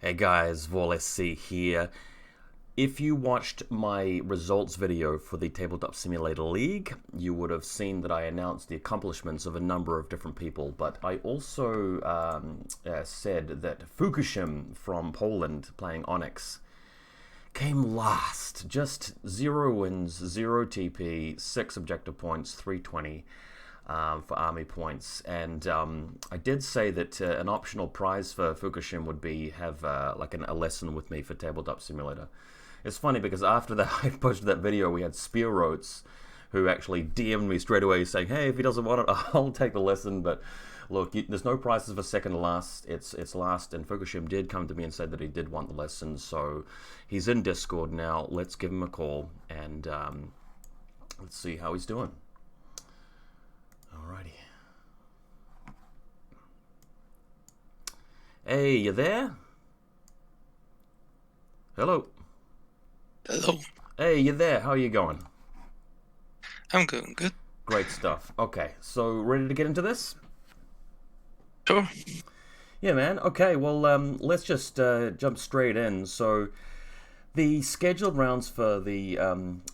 Hey guys, VaulSC here. If you watched my results video for the Tabletop Simulator League, you would have seen that I announced the accomplishments of a number of different people, but I also said that Fukushim from Poland playing Onyx came last. Just 0 wins, 0 TP, 6 objective points, 320 for army points. And I did say that an optional prize for Fukushim would be have like a lesson with me for Tabletop Simulator. It's funny because after that I posted that video, we had Spear Roats who actually DM'd me straight away saying, "Hey, if he doesn't want it, I'll take the lesson." But look, there's no prizes for second to last. It's last, and Fukushim did come to me and said that he did want the lesson, so he's in Discord now. Let's give him a call and let's see how he's doing. Alrighty. Hey, you there? Hello. Hello. Hey, you there? How are you going? I'm going good. Great stuff. Okay, so ready to get into this? Sure. Yeah, man. Okay, well, let's just jump straight in. So, the scheduled rounds for the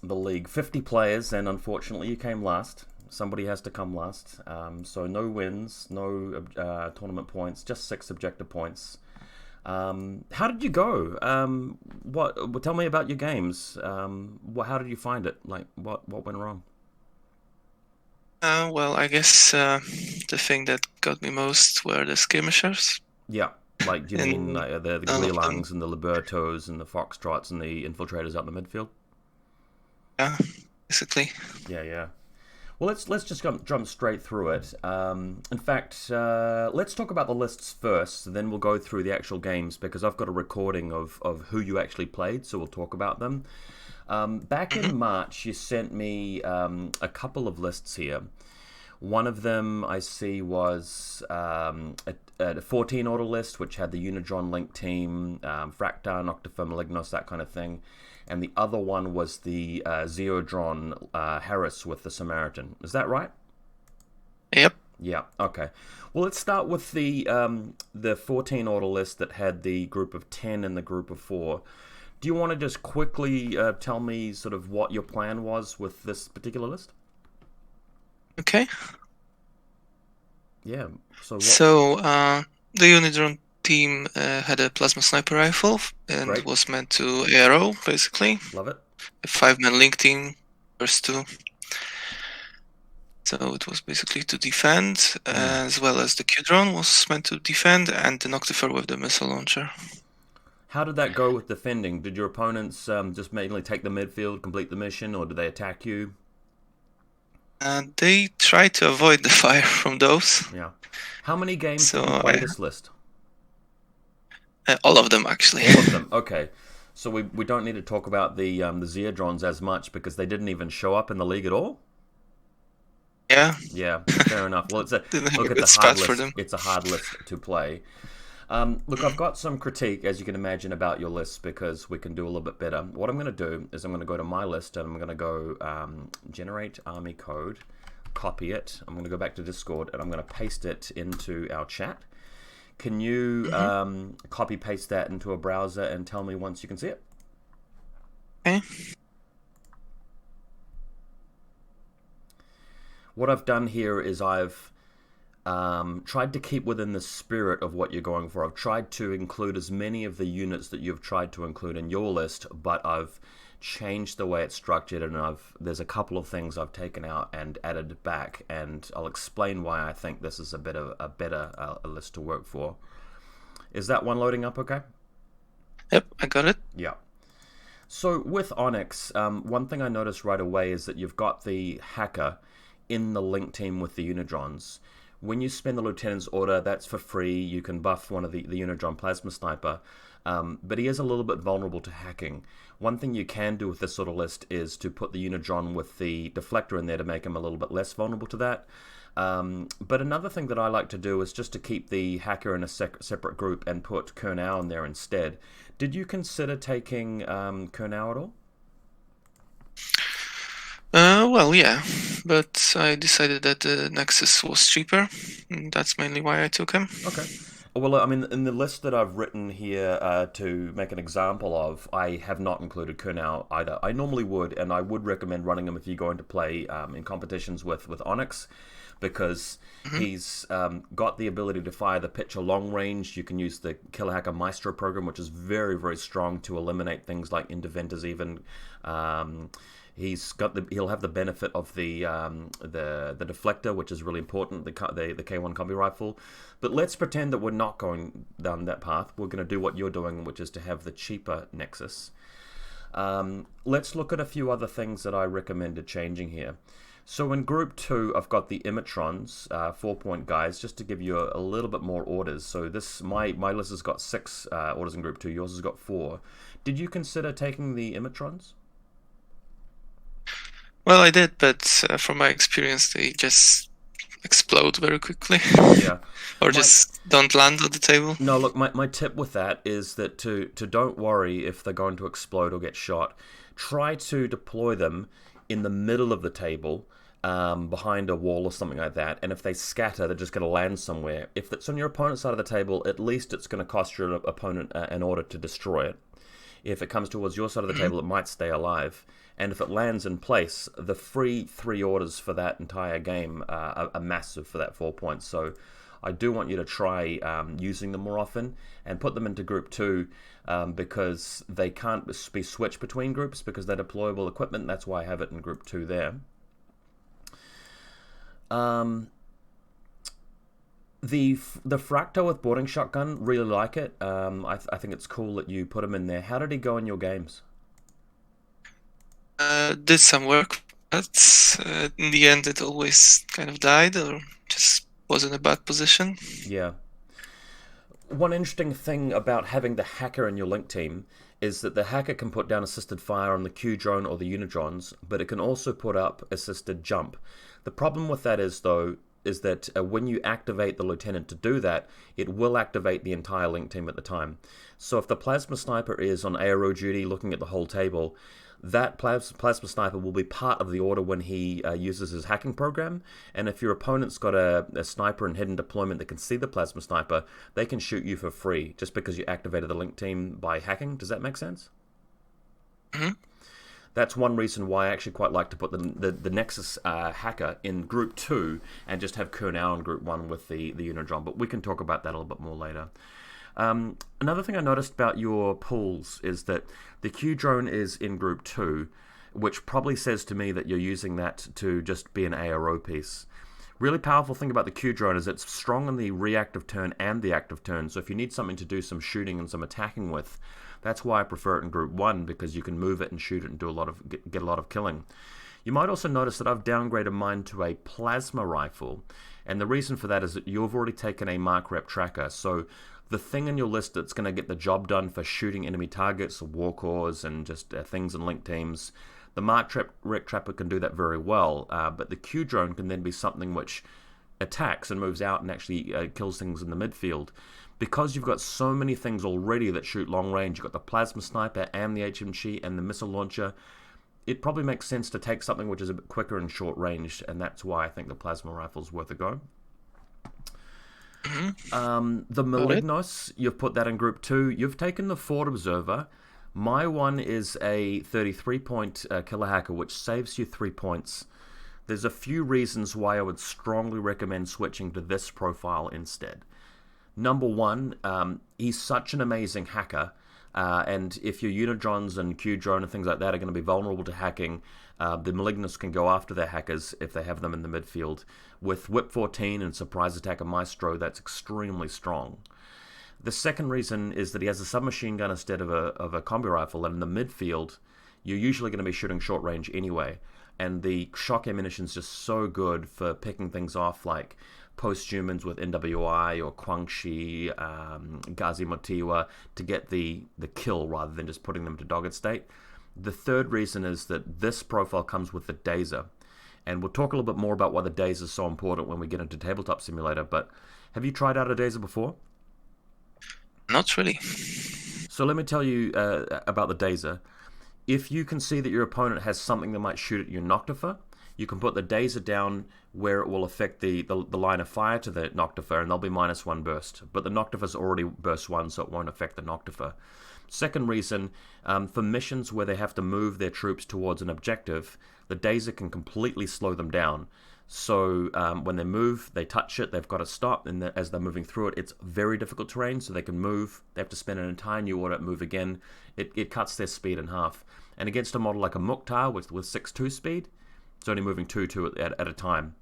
league, 50 players, and unfortunately, you came last. Somebody has to come last. So no wins, no tournament points, just 6 objective points. How did you go? What? Tell me about your games. How did you find it? Like, what went wrong? Well, I guess the thing that got me most were the skirmishers, Yeah, like, do you mean and the none of them. Gleelangs and the Libertos and the Foxtrots and the infiltrators out in the midfield? Yeah, basically. Yeah, yeah. Well, let's just jump straight through it. In fact, let's talk about the lists first, then we'll go through the actual games because I've got a recording of who you actually played, so we'll talk about them. Back hmm in March, you sent me a couple of lists here. One of them I see was a 14 order list, which had the Unidron Link team, Fractar, Noctifer, Malignos, that kind of thing. And the other one was the Zeodron Harris with the Samaritan. Is that right? Yep. Yeah. Okay. Well, let's start with the 14 order list that had the group of 10 and the group of 4. Do you want to just quickly tell me sort of what your plan was with this particular list? Okay. Yeah. So what? So the Unidron team had a plasma sniper rifle and Great. was meant to arrow, basically. Love it. A 5-man link team, first two. So it was basically to defend, Mm. as well as the Q-drone was meant to defend, and the Noctifer with the missile launcher. How did that go with defending? Did your opponents just mainly take the midfield, complete the mission, or did they attack you? And they tried to avoid the fire from those. Yeah. How many games So did you play this list? all of them actually. All of them. Okay. So we don't need to talk about the Zeodrons as much because they didn't even show up in the league at all. Yeah, Yeah, fair enough. Well, didn't have look a at the good hard spot for list. them. It's a hard list to play. Look, I've got some critique, as you can imagine, about your list because we can do a little bit better. What I'm going to do is I'm going to go to my list and I'm going to go generate army code, copy it. I'm going to go back to Discord and I'm going to paste it into our chat. Can you copy paste that into a browser and tell me once you can see it? Okay. What I've done here is I've tried to keep within the spirit of what you're going for. I've tried to include as many of the units that you've tried to include in your list, but I've changed the way it's structured, and there's a couple of things I've taken out and added back, and I'll explain why I think this is a better list to work for. Is that one loading up okay? Yep, I got it. Yeah. So with Onyx, one thing I noticed right away is that you've got the hacker in the link team with the Unidrons. When you spend the Lieutenant's Order, that's for free. You can buff one of the Unidron Plasma Sniper, but he is a little bit vulnerable to hacking. One thing you can do with this sort of list is to put the Unidron with the Deflector in there to make him a little bit less vulnerable to that. But another thing that I like to do is just to keep the hacker in a separate group and put Kernau in there instead. Did you consider taking Kernau at all? Well, yeah, but I decided that the Nexus was cheaper. And that's mainly why I took him. Okay. Well, I mean, in the list that I've written here to make an example of, I have not included Kurnow either. I normally would, and I would recommend running him if you're going to play in competitions with Onyx, because Hmm. he's got the ability to fire the pitcher long range. You can use the Killer Hacker Maestro program, which is very, very strong to eliminate things like Interventors even. Um, he'll have the benefit of the deflector, which is really important. The K1 combi rifle, but let's pretend that we're not going down that path. We're going to do what you're doing, which is to have the cheaper Nexus. Let's look at a few other things that I recommended changing here. So in Group 2, I've got the Imitrons, 4-point guys, just to give you a little bit more orders. So my list has got 6 orders in Group 2. Yours has got 4. Did you consider taking the Imitrons? Well, I did, but from my experience, they just explode very quickly. Yeah. Or My, just don't land on the table. No, look, my tip with that is that to don't worry if they're going to explode or get shot. Try to deploy them in the middle of the table, behind a wall or something like that. And if they scatter, they're just going to land somewhere. If it's on your opponent's side of the table, at least it's going to cost your opponent an order to destroy it. If it comes towards your side of the table, it might stay alive. And if it lands in place, the free 3 orders for that entire game are massive for that 4 points. So I do want you to try using them more often and put them into Group 2 because they can't be switched between groups because they're deployable equipment. That's why I have it in Group 2 there. The Fracto with boarding shotgun, really like it. I think it's cool that you put him in there. How did he go in your games? Did some work, but in the end, it always kind of died or just was in a bad position. Yeah. One interesting thing about having the hacker in your link team is that the hacker can put down assisted fire on the Q drone or the Unidrones, but it can also put up assisted jump. The problem with that is, though, is that when you activate the lieutenant to do that, it will activate the entire link team at the time. So if the plasma sniper is on ARO duty looking at the whole table, that plasma sniper will be part of the order when he uses his hacking program. And if your opponent's got a sniper in hidden deployment that can see the plasma sniper, they can shoot you for free just because you activated the link team by hacking. Does that make sense? Mm-hmm. That's one reason why I actually quite like to put the Nexus hacker in Group 2 and just have Kurnow in Group 1 with the Unidron. But we can talk about that a little bit more later. Another thing I noticed about your pools is that the Q drone is in Group 2, which probably says to me that you're using that to just be an ARO piece. Really powerful thing about the Q drone is it's strong on the reactive turn and the active turn. So if you need something to do some shooting and some attacking with, that's why I prefer it in Group 1, because you can move it and shoot it and do get a lot of killing. You might also notice that I've downgraded mine to a plasma rifle, and the reason for that is that you've already taken a mark rep tracker. So the thing in your list that's going to get the job done for shooting enemy targets, war cores, and just things in link teams, the mark rep trapper can do that very well, but the Q drone can then be something which attacks and moves out and actually kills things in the midfield. Because you've got so many things already that shoot long range, you've got the plasma sniper and the HMG and the missile launcher, it probably makes sense to take something which is a bit quicker and short range, and that's why I think the plasma rifle's worth a go. The Malignos, you've put that in Group 2. You've taken the Ford Observer. My one is a 33-point killer hacker, which saves you 3 points. There's a few reasons why I would strongly recommend switching to this profile instead. Number one, he's such an amazing hacker, and if your Unidrons and Q drone and things like that are going to be vulnerable to hacking, the Malignus can go after their hackers if they have them in the midfield. With Whip 14 and Surprise Attacker Maestro, that's extremely strong. The second reason is that he has a submachine gun instead of a combi rifle, and in the midfield, you're usually going to be shooting short range anyway, and the shock ammunition is just so good for picking things off like posthumans with NWI or Guangxi, Ghazi Motiwa to get the kill rather than just putting them to dogged state. The third reason is that this profile comes with the Dazer, and we'll talk a little bit more about why the Dazer is so important when we get into Tabletop Simulator, but have you tried out a Dazer before? Not really. So let me tell you about the Dazer. If you can see that your opponent has something that might shoot at your Noctifer, you can put the Dazer down where it will affect the line of fire to the Noctifer, and they'll be -1 burst. But the Noctifer's already burst 1, so it won't affect the Noctifer. Second reason, for missions where they have to move their troops towards an objective, the Dazer can completely slow them down. So when they move, they touch it, they've got to stop, and as they're moving through it, it's very difficult terrain, so they can move, they have to spend an entire new order, move again. It cuts their speed in half. And against a model like a Mukhtar with 6-2 speed, it's only moving 2-2 at a time.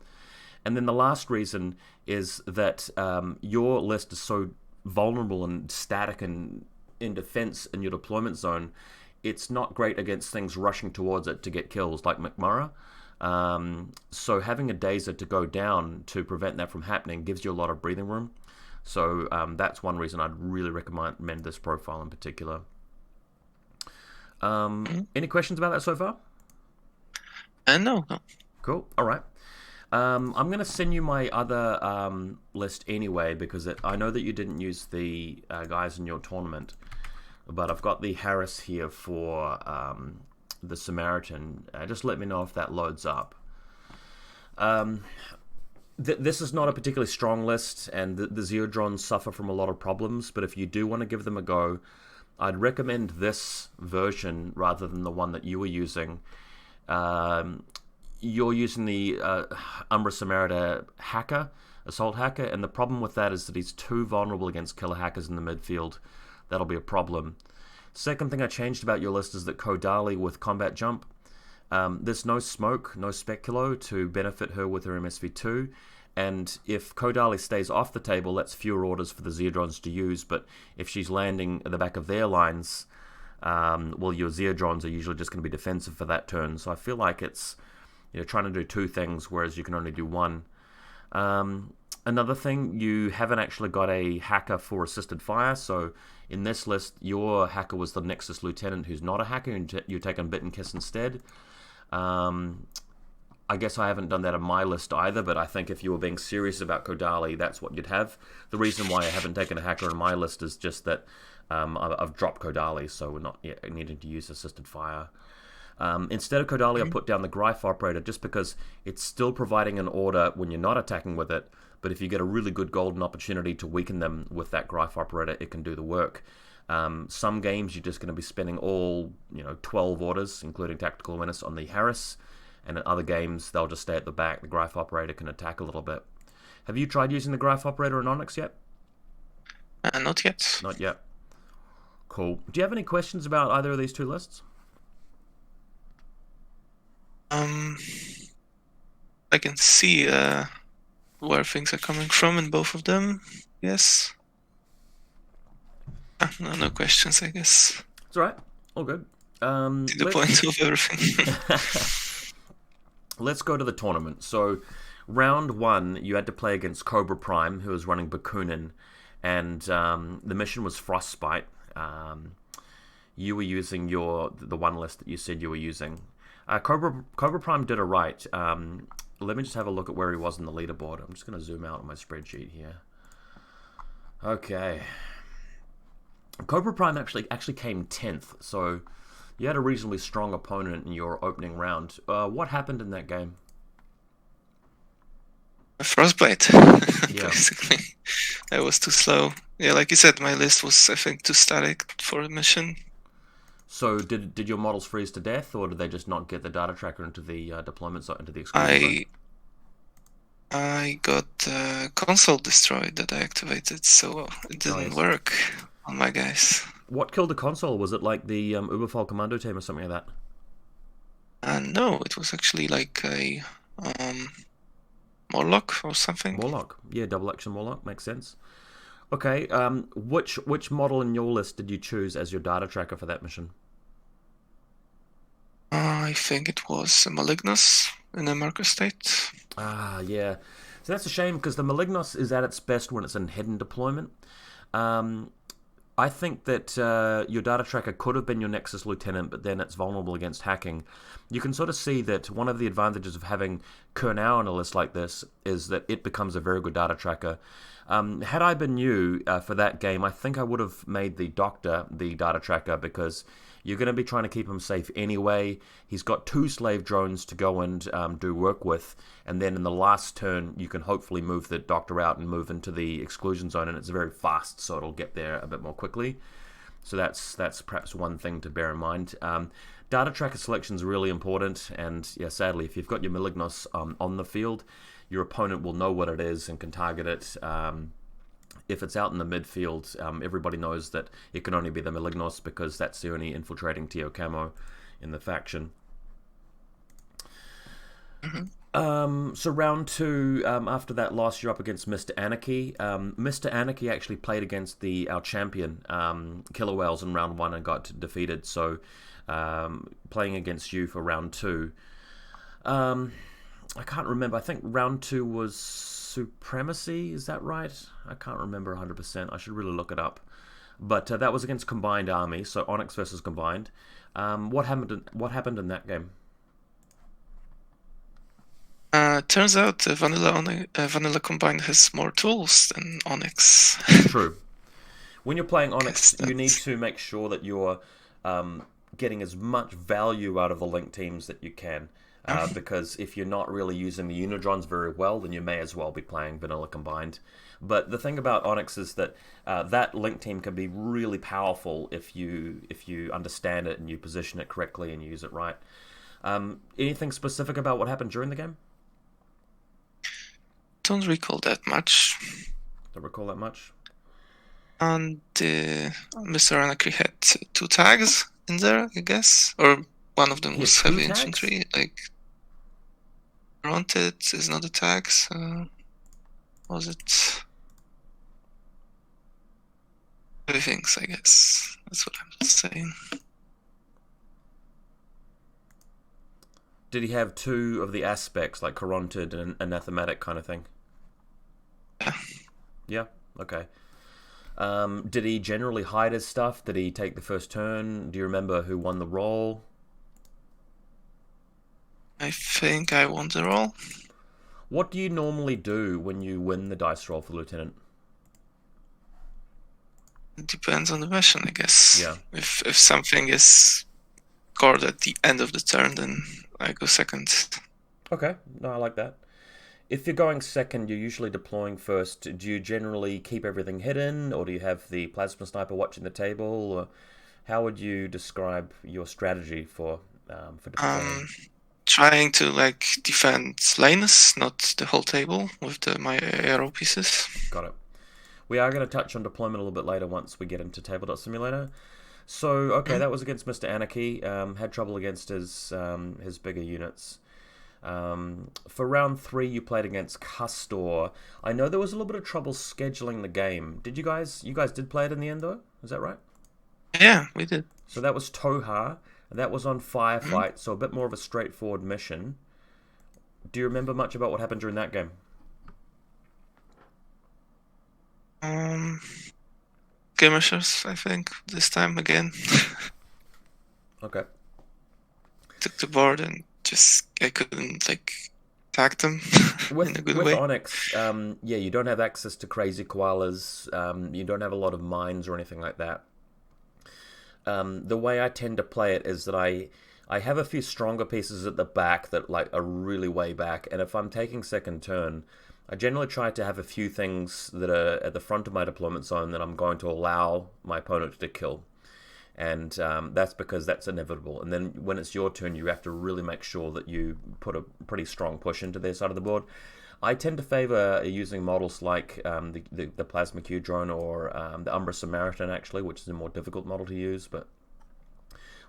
And then the last reason is that your list is so vulnerable and static and in defense in your deployment zone, it's not great against things rushing towards it to get kills like McMurrah. So having a Dazer to go down to prevent that from happening gives you a lot of breathing room. So that's one reason I'd really recommend this profile in particular. Any questions about that so far? No. Cool. All right. I'm going to send you my other list anyway, because I know that you didn't use the guys in your tournament, but I've got the Harris here for the Samaritan. Just let me know if that loads up. This is not a particularly strong list, and the Zeodrons suffer from a lot of problems, but if you do want to give them a go, I'd recommend this version rather than the one that you were using. You're using the Umbra Samarita hacker, assault hacker, and the problem with that is that he's too vulnerable against killer hackers in the midfield. That'll be a problem. Second thing I changed about your list is that Kodali with combat jump, there's no smoke, no speculo to benefit her with her MSV2, and if Kodali stays off the table, that's fewer orders for the Zeodrons to use, but if she's landing at the back of their lines, well, your Zeodrons are usually just going to be defensive for that turn, so I feel like it's trying to do two things, whereas you can only do one. Another thing, you haven't actually got a hacker for assisted fire, so in this list, your hacker was the Nexus Lieutenant, who's not a hacker, and you're taking Bit and Kiss instead. I guess I haven't done that on my list either, but I think if you were being serious about Kodali, that's what you'd have. The reason why I haven't taken a hacker on my list is just that I've dropped Kodali, so we're not yet needing to use assisted fire. Instead of Kodali, I put down the Greif Operator just because it's still providing an order when you're not attacking with it, but if you get a really good golden opportunity to weaken them with that Greif Operator, it can do the work. Some games you're just going to be spending all 12 orders, including Tactical Awareness, on the Harris, and in other games they'll just stay at the back. The Greif Operator can attack a little bit. Have you tried using the Greif Operator in Onyx yet? Not yet. Not yet. Cool. Do you have any questions about either of these two lists? I can see where things are coming from in both of them. Yes. No questions, I guess. It's all right. All good. To the point of everything. Let's go to the tournament. So, round 1, you had to play against Cobra Prime, who was running Bakunin, and the mission was Frostbite. You were using the one list that you said you were using. Cobra Prime did it right. Let me just have a look at where he was in the leaderboard. I'm just going to zoom out on my spreadsheet here. Okay. Cobra Prime actually came 10th, so you had a reasonably strong opponent in your opening round. What happened in that game? Frostbite, Yeah. basically. I was too slow. Yeah, like you said, my list was, I think, too static for a mission. So did your models freeze to death, or did they just not get the data tracker into the deployment zone, into the exclusion zone? I got console destroyed that I activated, so it didn't work on my guys. What killed the console? Was it like the Uberfall Commando team or something like that? No, it was actually like a Morlock or something. Morlock, yeah, double action Morlock, makes sense. Okay, which model in your list did you choose as your data tracker for that mission? I think it was a Malignus in a Marker state. Ah, yeah. So that's a shame, because the Malignus is at its best when it's in hidden deployment. I think that your data tracker could have been your Nexus Lieutenant, but then it's vulnerable against hacking. You can sort of see that one of the advantages of having Kernau on a list like this is that it becomes a very good data tracker. Had I been you for that game, I think I would have made the Doctor the data tracker, because You're going to be trying to keep him safe anyway. He's got 2 slave drones to go and do work with, and then in the last turn you can hopefully move the doctor out and move into the exclusion zone, and it's very fast, so it'll get there a bit more quickly. So that's perhaps one thing to bear in mind. Data tracker selection is really important, and yeah, sadly, if you've got your Malignos on the field, your opponent will know what it is and can target it. If it's out in the midfield, everybody knows that it can only be the Malignos because that's the only infiltrating TO camo in the faction. So round 2, after that loss, you're up against Mr. Anarchy. Mr. Anarchy actually played against our champion, Killer Whales, in round 1 and got defeated. So playing against you for round 2. I can't remember. I think round 2 was Supremacy. Is that right? I can't remember 100%. I should really look it up. But that was against Combined Army, so Onyx versus Combined. What happened in that game? Turns out Vanilla Combined has more tools than Onyx. True. When you're playing Onyx, you need to make sure that you're getting as much value out of the link teams that you can. Because if you're not really using the Unidrons very well, then you may as well be playing Vanilla Combined. But the thing about Onyx is that that link team can be really powerful if you understand it and you position it correctly and use it right. Anything specific about what happened during the game? Don't recall that much. Don't recall that much? And Mr. Anarchy had 2 tags in there, I guess? Or one of them was heavy infantry, like Haunted is not a tag, so was it? 3 things, I guess. That's what I'm saying. Did he have 2 of the aspects, like Corrupted and Anathematic kind of thing? Yeah. Yeah? Okay. Did he generally hide his stuff? Did he take the first turn? Do you remember who won the roll? I think I won the roll. What do you normally do when you win the dice roll for Lieutenant? It depends on the mission, I guess. Yeah. If something is scored at the end of the turn, then I go second. Okay, no, I like that. If you're going second, you're usually deploying first. Do you generally keep everything hidden, or do you have the plasma sniper watching the table? Or how would you describe your strategy for deploying? Trying to defend Linus, not the whole table, with my arrow pieces. Got it. We are going to touch on deployment a little bit later once we get into Tabletop Simulator. So, okay, that was against Mr. Anarchy. Had trouble against his bigger units. For round 3, you played against Castor. I know there was a little bit of trouble scheduling the game. Did you guys did play it in the end, though? Is that right? Yeah, we did. So that was Toha. That was on Firefight, so a bit more of a straightforward mission. Do you remember much about what happened during that game? Skirmishers, I think, this time again. Okay. Took the board and I couldn't attack them in a good way. With Onyx, yeah, you don't have access to crazy koalas. You don't have a lot of mines or anything like that. The way I tend to play it is that I have a few stronger pieces at the back that are really way back, and if I'm taking second turn, I generally try to have a few things that are at the front of my deployment zone that I'm going to allow my opponent to kill. And that's because that's inevitable. And then when it's your turn, you have to really make sure that you put a pretty strong push into their side of the board. I tend to favor using models like the Plasma Q drone or the Umbra Samaritan, actually, which is a more difficult model to use, but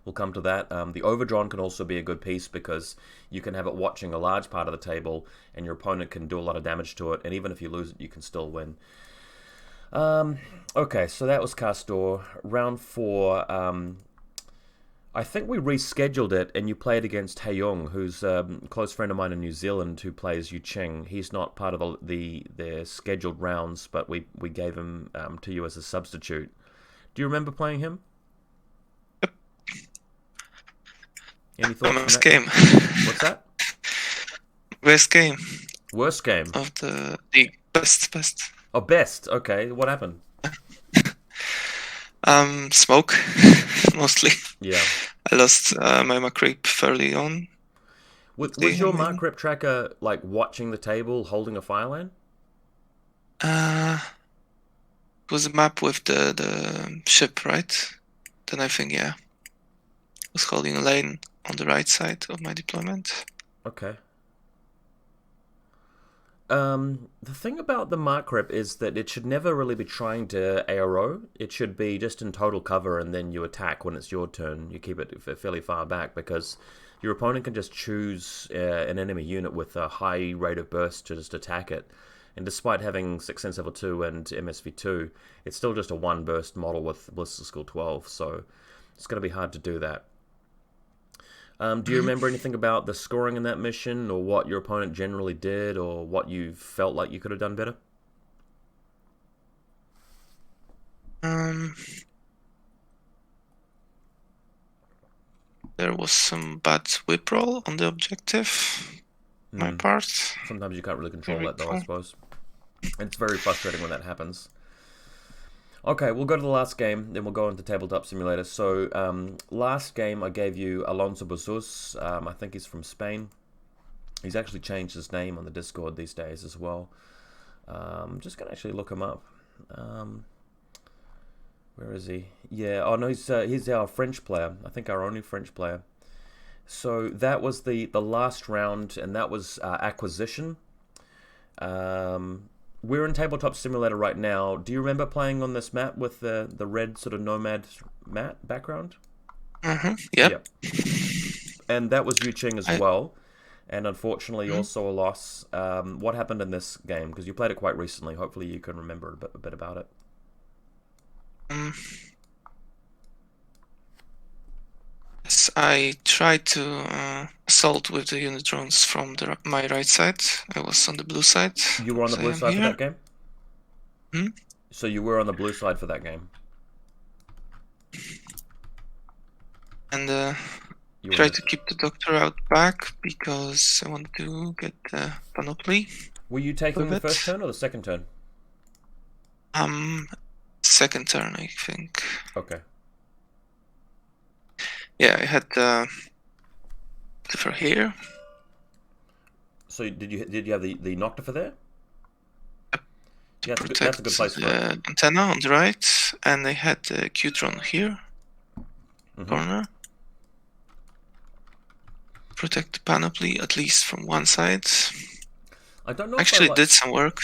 we'll come to that. The Overdron can also be a good piece because you can have it watching a large part of the table and your opponent can do a lot of damage to it, and even if you lose it, you can still win. Okay, so that was Castor. Round 4, I think we rescheduled it and you played against Haeyong, who's a close friend of mine in New Zealand who plays Yu Ching. He's not part of the scheduled rounds, but we gave him to you as a substitute. Do you remember playing him? Yep. Any thoughts on Worst that? game. What's that? Worst game. Worst game? Of the league. Best. Oh, best. Okay, what happened? Smoke, mostly. Yeah. I lost my macrep fairly on. Was your mark rep tracker like watching the table, holding a fire lane? It was a map with the ship, right? Then I think, yeah. I was holding a lane on the right side of my deployment. Okay. The thing about the mark rep is that it should never really be trying to ARO. It should be just in total cover, and then you attack when it's your turn. You keep it fairly far back, because your opponent can just choose an enemy unit with a high rate of burst to just attack it. And despite having 6 Sense Level 2 and MSV2, it's still just a 1 burst model with Ballistic Skill 12, so it's going to be hard to do that. Do you remember anything about the scoring in that mission, or what your opponent generally did, or what you felt like you could have done better? There was some bad whip roll on the objective, my part. Sometimes you can't really control that, though, I suppose. It's very frustrating when that happens. Okay, we'll go to the last game, then we'll go into Tabletop Simulator. So, last game I gave you Alonso Busus. I think he's from Spain. He's actually changed his name on the Discord these days as well. I'm just going to actually look him up. Where is he? Yeah, oh no, he's our French player. I think our only French player. So that was the last round, and that was Acquisition. We're in Tabletop Simulator right now. Do you remember playing on this map with the red sort of nomad mat background? Yep. And that was Yu Ching as well. And unfortunately, also a loss. What happened in this game? Because you played it quite recently. Hopefully, you can remember a bit about it. Yes, I tried to assault with the unit drones from my right side. I was on the blue side. You were on the blue side for that game? Hmm? So you were on the blue side for that game? And tried to keep the doctor out back because I wanted to get the panoply. Were you taking the first turn or the second turn? Second turn, I think. Okay. Yeah, I had for here. So did you have the Noctifer there? Yeah, that's a good place for it. Antenna on the right, and I had the Q-drone here. Corner. Protect the panoply at least from one side. I don't know. Actually, did some work.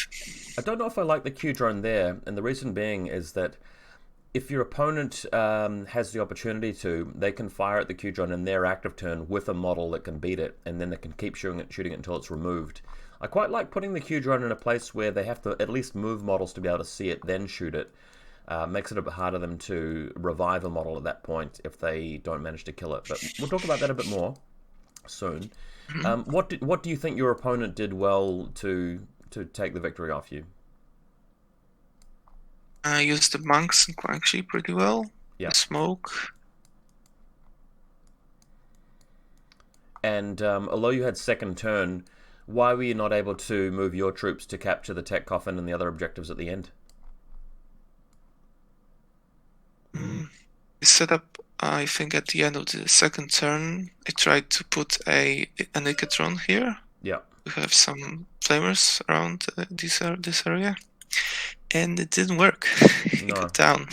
I don't know if I like the Q drone there, and the reason being is that if your opponent has the opportunity to, they can fire at the Q drone in their active turn with a model that can beat it, and then they can keep shooting it until it's removed. I quite like putting the Q drone in a place where they have to at least move models to be able to see it, then shoot it. Makes it a bit harder for them to revive a model at that point if they don't manage to kill it. But we'll talk about that a bit more soon. What do you think your opponent did well to take the victory off you? I used the monks actually pretty well. Yeah. The smoke. And although you had second turn, why were you not able to move your troops to capture the tech coffin and the other objectives at the end? Set up, I think, at the end of the second turn, I tried to put an Icatron here. Yeah. We have some flamers around this area, and it didn't work. He got down.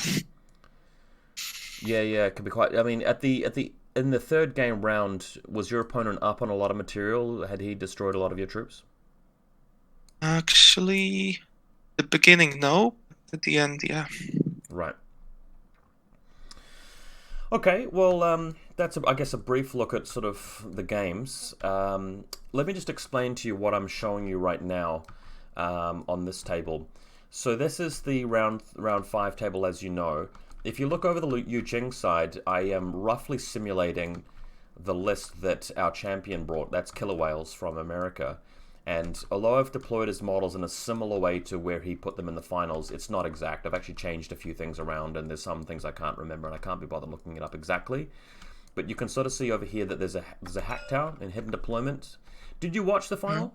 Yeah, it can be quite. I mean, in the third game round, was your opponent up on a lot of material? Had he destroyed a lot of your troops? Actually, the beginning, no. At the end, yeah. Right. Okay, well, that's, I guess, a brief look at sort of the games. Let me just explain to you what I'm showing you right now on this table. So this is the round 5 table, as you know. If you look over the Yu Jing side, I am roughly simulating the list that our champion brought. That's killer whales from America. And although I've deployed his models in a similar way to where he put them in the finals, it's not exact. I've actually changed a few things around, and there's some things I can't remember, and I can't be bothered looking it up exactly. But you can sort of see over here that there's a hack tower in hidden deployment. Did you watch the final?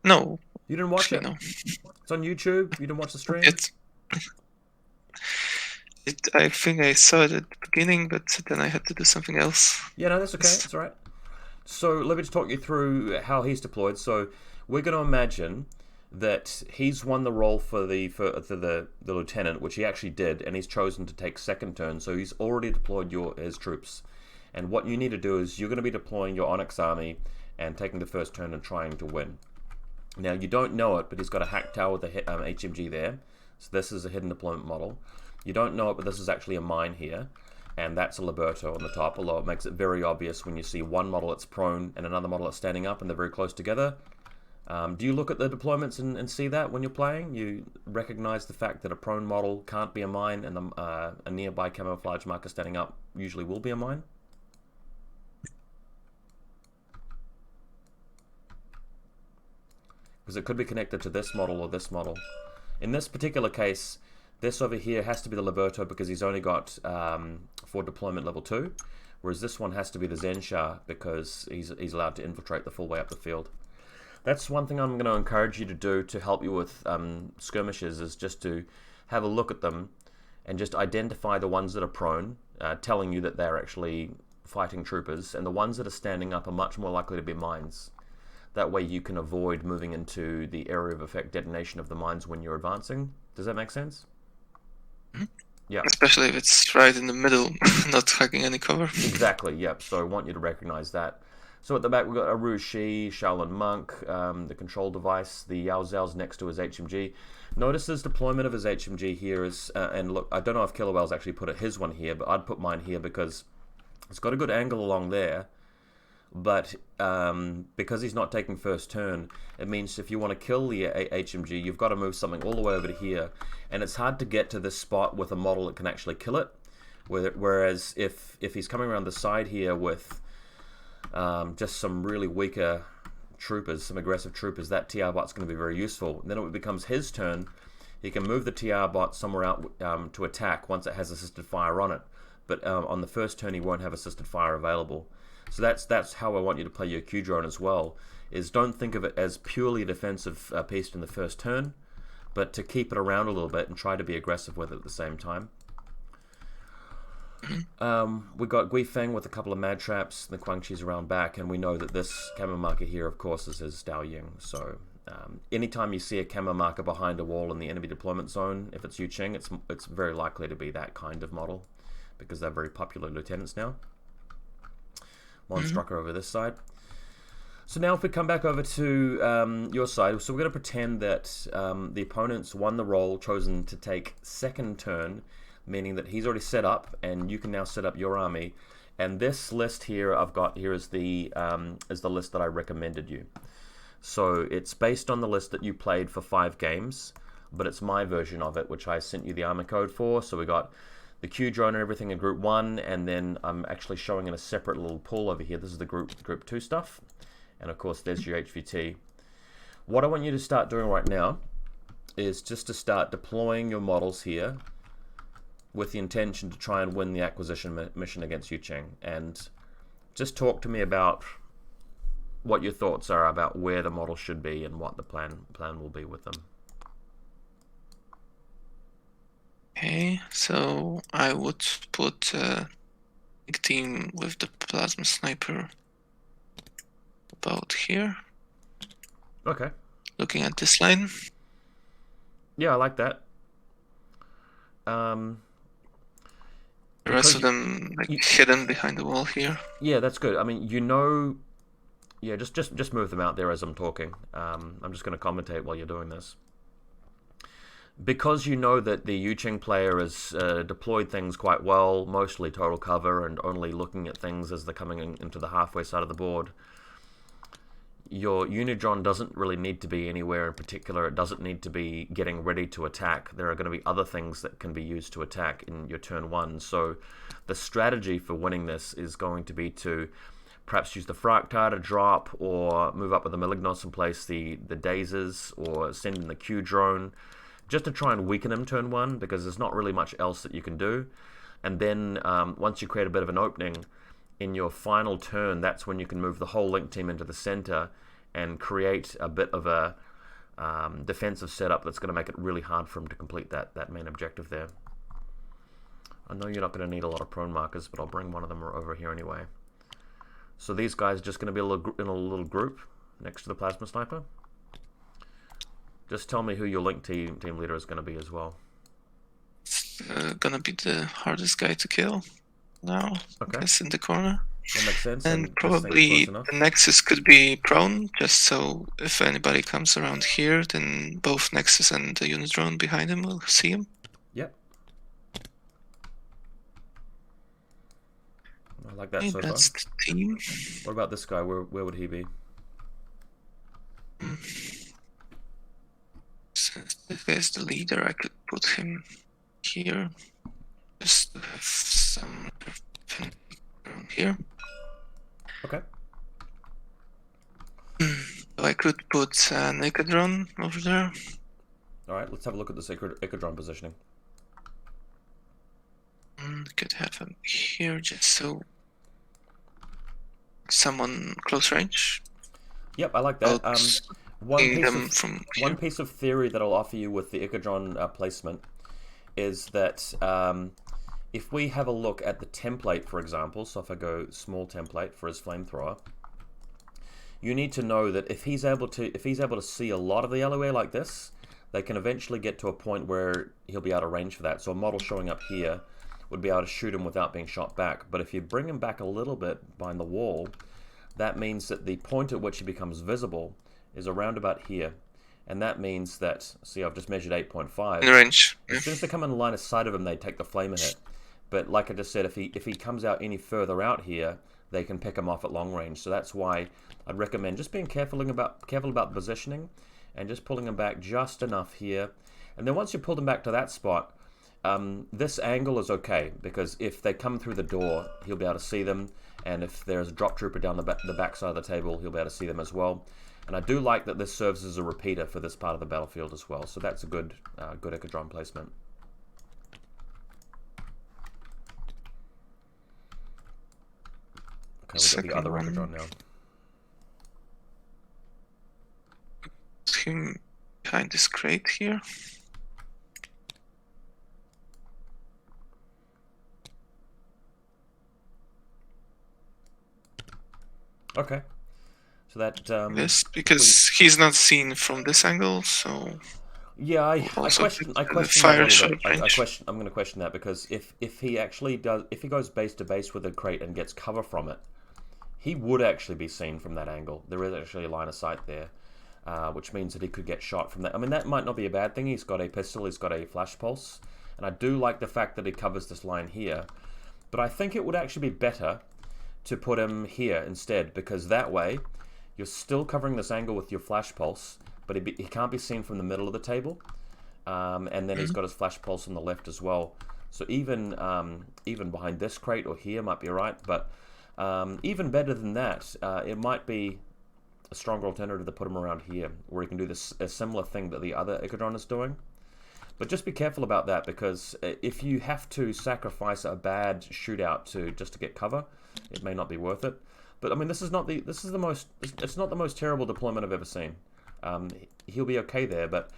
No. You didn't watch it? No. It's on YouTube? You didn't watch the stream? I think I saw it at the beginning, but then I had to do something else. Yeah, no, that's okay. It's all right. So let me just talk you through how he's deployed. So we're going to imagine that he's won the role for the lieutenant, which he actually did, and he's chosen to take second turn. So he's already deployed his troops. And what you need to do is you're going to be deploying your Onyx army and taking the first turn and trying to win. Now you don't know it, but he's got a hack tower with a HMG there. So this is a hidden deployment model. You don't know it, but this is actually a mine here. And that's a Liberto on the top, although it makes it very obvious when you see one model that's prone and another model that's standing up and they're very close together. Do you look at the deployments and see that when you're playing? You recognize the fact that a prone model can't be a mine and a nearby camouflage marker standing up usually will be a mine? Because it could be connected to this model or this model. In this particular case, this over here has to be the Liberto because he's only got for deployment level 2, whereas this one has to be the Zensha because he's allowed to infiltrate the full way up the field. That's one thing I'm going to encourage you to do to help you with skirmishes, is just to have a look at them and just identify the ones that are prone, telling you that they're actually fighting troopers, and the ones that are standing up are much more likely to be mines. That way you can avoid moving into the area of effect detonation of the mines when you're advancing. Does that make sense? Yeah. Especially if it's right in the middle, not hugging any cover. Exactly, yep. So I want you to recognize that. So at the back we've got Aru Shi, Shaolin Monk, the control device, the Yao Zhao's next to his HMG. Notice his deployment of his HMG here is, and look, I don't know if Kilowell's actually put his one here, but I'd put mine here because it's got a good angle along there. But because he's not taking first turn, it means if you want to kill the HMG, you've got to move something all the way over to here, and it's hard to get to this spot with a model that can actually kill it. Whereas if he's coming around the side here with just some really weaker troopers, some aggressive troopers, that TR bot's going to be very useful. And then when it becomes his turn, he can move the TR bot somewhere out to attack once it has assisted fire on it. But on the first turn, he won't have assisted fire available. So that's how I want you to play your Q drone as well, is don't think of it as purely a defensive piece in the first turn, but to keep it around a little bit and try to be aggressive with it at the same time. We got Gui Feng with a couple of mad traps, the Quang Chi's around back, and we know that this camo marker here, of course, is his Dao Ying. So anytime you see a camo marker behind a wall in the enemy deployment zone, if it's Yu Ching, it's very likely to be that kind of model, because they're very popular lieutenants now. Monstrucker over this side. So now if we come back over to your side, so we're going to pretend that the opponent's won the role, chosen to take second turn, meaning that he's already set up, and you can now set up your army. And this list here I've got here is the list that I recommended you. So it's based on the list that you played for 5 games, but it's my version of it, which I sent you the armor code for. So we got the Q drone and everything in group 1, and then I'm actually showing in a separate little pool over here. This is the group 2 stuff, and of course there's your HVT. What I want you to start doing right now is just to start deploying your models here with the intention to try and win the acquisition mission against Yu Ching, and just talk to me about what your thoughts are about where the model should be and what the plan will be with them. Okay, so I would put a big team with the plasma sniper about here. Okay. Looking at this line. Yeah, I like that. The rest of them hidden behind the wall here. Yeah, that's good. I mean, yeah, just move them out there as I'm talking. I'm just going to commentate while you're doing this. Because you know that the Yu Ching player has deployed things quite well, mostly total cover and only looking at things as they're coming into the halfway side of the board, your Unidron doesn't really need to be anywhere in particular. It doesn't need to be getting ready to attack. There are going to be other things that can be used to attack in your turn 1. So the strategy for winning this is going to be to perhaps use the Fraktar to drop, or move up with the Malignos and place the Dazes, or send in the Q drone, just to try and weaken him turn 1, because there's not really much else that you can do. And then once you create a bit of an opening in your final turn, that's when you can move the whole link team into the center and create a bit of a defensive setup that's going to make it really hard for him to complete that main objective there. I know you're not going to need a lot of prone markers, but I'll bring one of them over here anyway. So these guys are just going to be in a little group next to the plasma sniper. Just tell me who your link team leader is going to be as well. It's gonna be the hardest guy to kill now. Okay. I guess in the corner. That makes sense. And probably the Nexus could be prone, just so if anybody comes around here, then both Nexus and the unit drone behind him will see him. Yep. I like that so that's far. The team. What about this guy? Where would he be? Since this guy's the leader, I could put him here. Just to have some around here. Okay. So I could put an Echadron over there. Alright, let's have a look at this Echadron positioning. Could have him here just so someone close range. Yep, I like that. One piece of theory that I'll offer you with the Echadron placement is that if we have a look at the template, for example, so if I go small template for his flamethrower, you need to know that if he's able to see a lot of the LOA like this, they can eventually get to a point where he'll be out of range for that. So a model showing up here would be able to shoot him without being shot back. But if you bring him back a little bit behind the wall, that means that the point at which he becomes visible is around about here. And that means that, see, I've just measured 8.5. In range. As soon as they come in the line of sight of him, they take the flamer hit. But like I just said, if he comes out any further out here, they can pick him off at long range. So that's why I'd recommend just being careful about the positioning and just pulling him back just enough here. And then once you pull them back to that spot, this angle is okay, because if they come through the door, he'll be able to see them. And if there's a drop trooper down the back side of the table, he'll be able to see them as well. And I do like that this serves as a repeater for this part of the battlefield as well. So that's a good Echadron placement. Okay, we've got the other Echadron now. Him behind this crate here. Okay. So that yes, because he's not seen from this angle, so yeah, I question that I'm going to question that, because if he actually does, if he goes base to base with a crate and gets cover from it, he would actually be seen from that angle. There is actually a line of sight there, which means that he could get shot from that. I mean, that might not be a bad thing. He's got a pistol, he's got a flash pulse, and I do like the fact that he covers this line here. But I think it would actually be better to put him here instead, because that way you're still covering this angle with your flash pulse, but he can't be seen from the middle of the table, and then he's got his flash pulse on the left as well. So even behind this crate or here might be alright, but even better than that, it might be a stronger alternative to put him around here, where he can do a similar thing that the other Echadron is doing. But just be careful about that, because if you have to sacrifice a bad shootout just to get cover, it may not be worth it. But I mean, it's not the most terrible deployment I've ever seen. He'll be okay there, but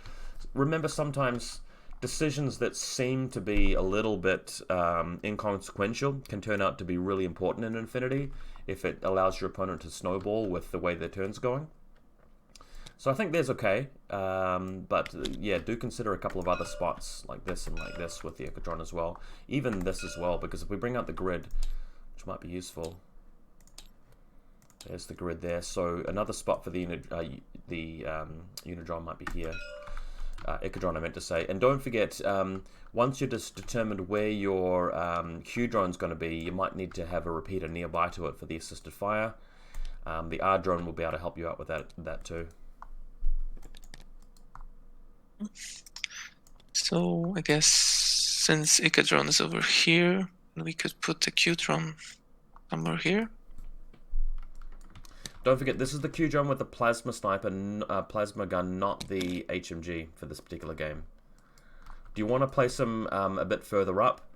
remember, sometimes decisions that seem to be a little bit inconsequential can turn out to be really important in Infinity if it allows your opponent to snowball with the way their turn's going. So I think there's okay, but yeah, do consider a couple of other spots like this and like this with the Echadron as well. Even this as well, because if we bring out the grid, which might be useful, there's the grid there. So another spot for the Unidron might be here. Echadron, I meant to say. And don't forget, once you're just determined where your Q drone's going to be, you might need to have a repeater nearby to it for the assisted fire. The R drone will be able to help you out with that too. So I guess since Echadron is over here, we could put the Q drone somewhere here. Don't forget, this is the Q drone with the plasma sniper, plasma gun, not the HMG for this particular game. Do you want to place him a bit further up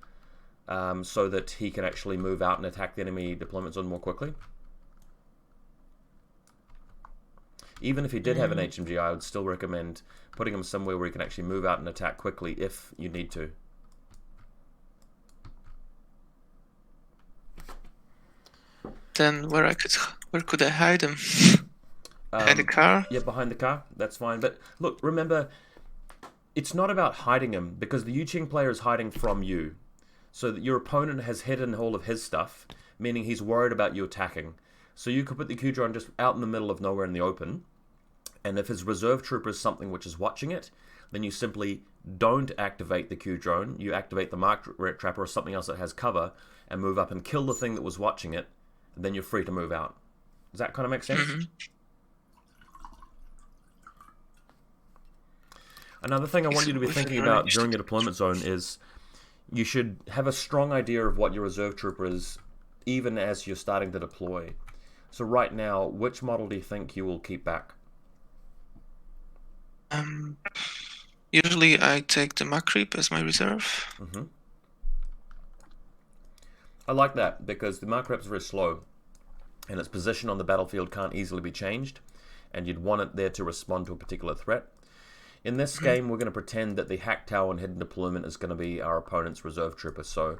so that he can actually move out and attack the enemy deployment zone more quickly? Even if he did have an HMG, I would still recommend putting him somewhere where he can actually move out and attack quickly if you need to. Then where could I hide him? Behind the car? Yeah, behind the car. That's fine. But look, remember, it's not about hiding him because the Yuching player is hiding from you. So that your opponent has hidden all of his stuff, meaning he's worried about you attacking. So you could put the Q-drone just out in the middle of nowhere in the open, and if his reserve trooper is something which is watching it, then you simply don't activate the Q-drone. You activate the mark trapper or something else that has cover and move up and kill the thing that was watching it, and then you're free to move out. Does that kind of make sense? Mm-hmm. Another thing I want you to be thinking about during your deployment zone is you should have a strong idea of what your reserve trooper is even as you're starting to deploy. So right now, which model do you think you will keep back? Usually I take the Mach Creep as my reserve. Mm-hmm. I like that because the Mach Creep is very slow and its position on the battlefield can't easily be changed, and you'd want it there to respond to a particular threat. In this game, we're going to pretend that the Hack Tower and Hidden Deployment is going to be our opponent's reserve trooper. So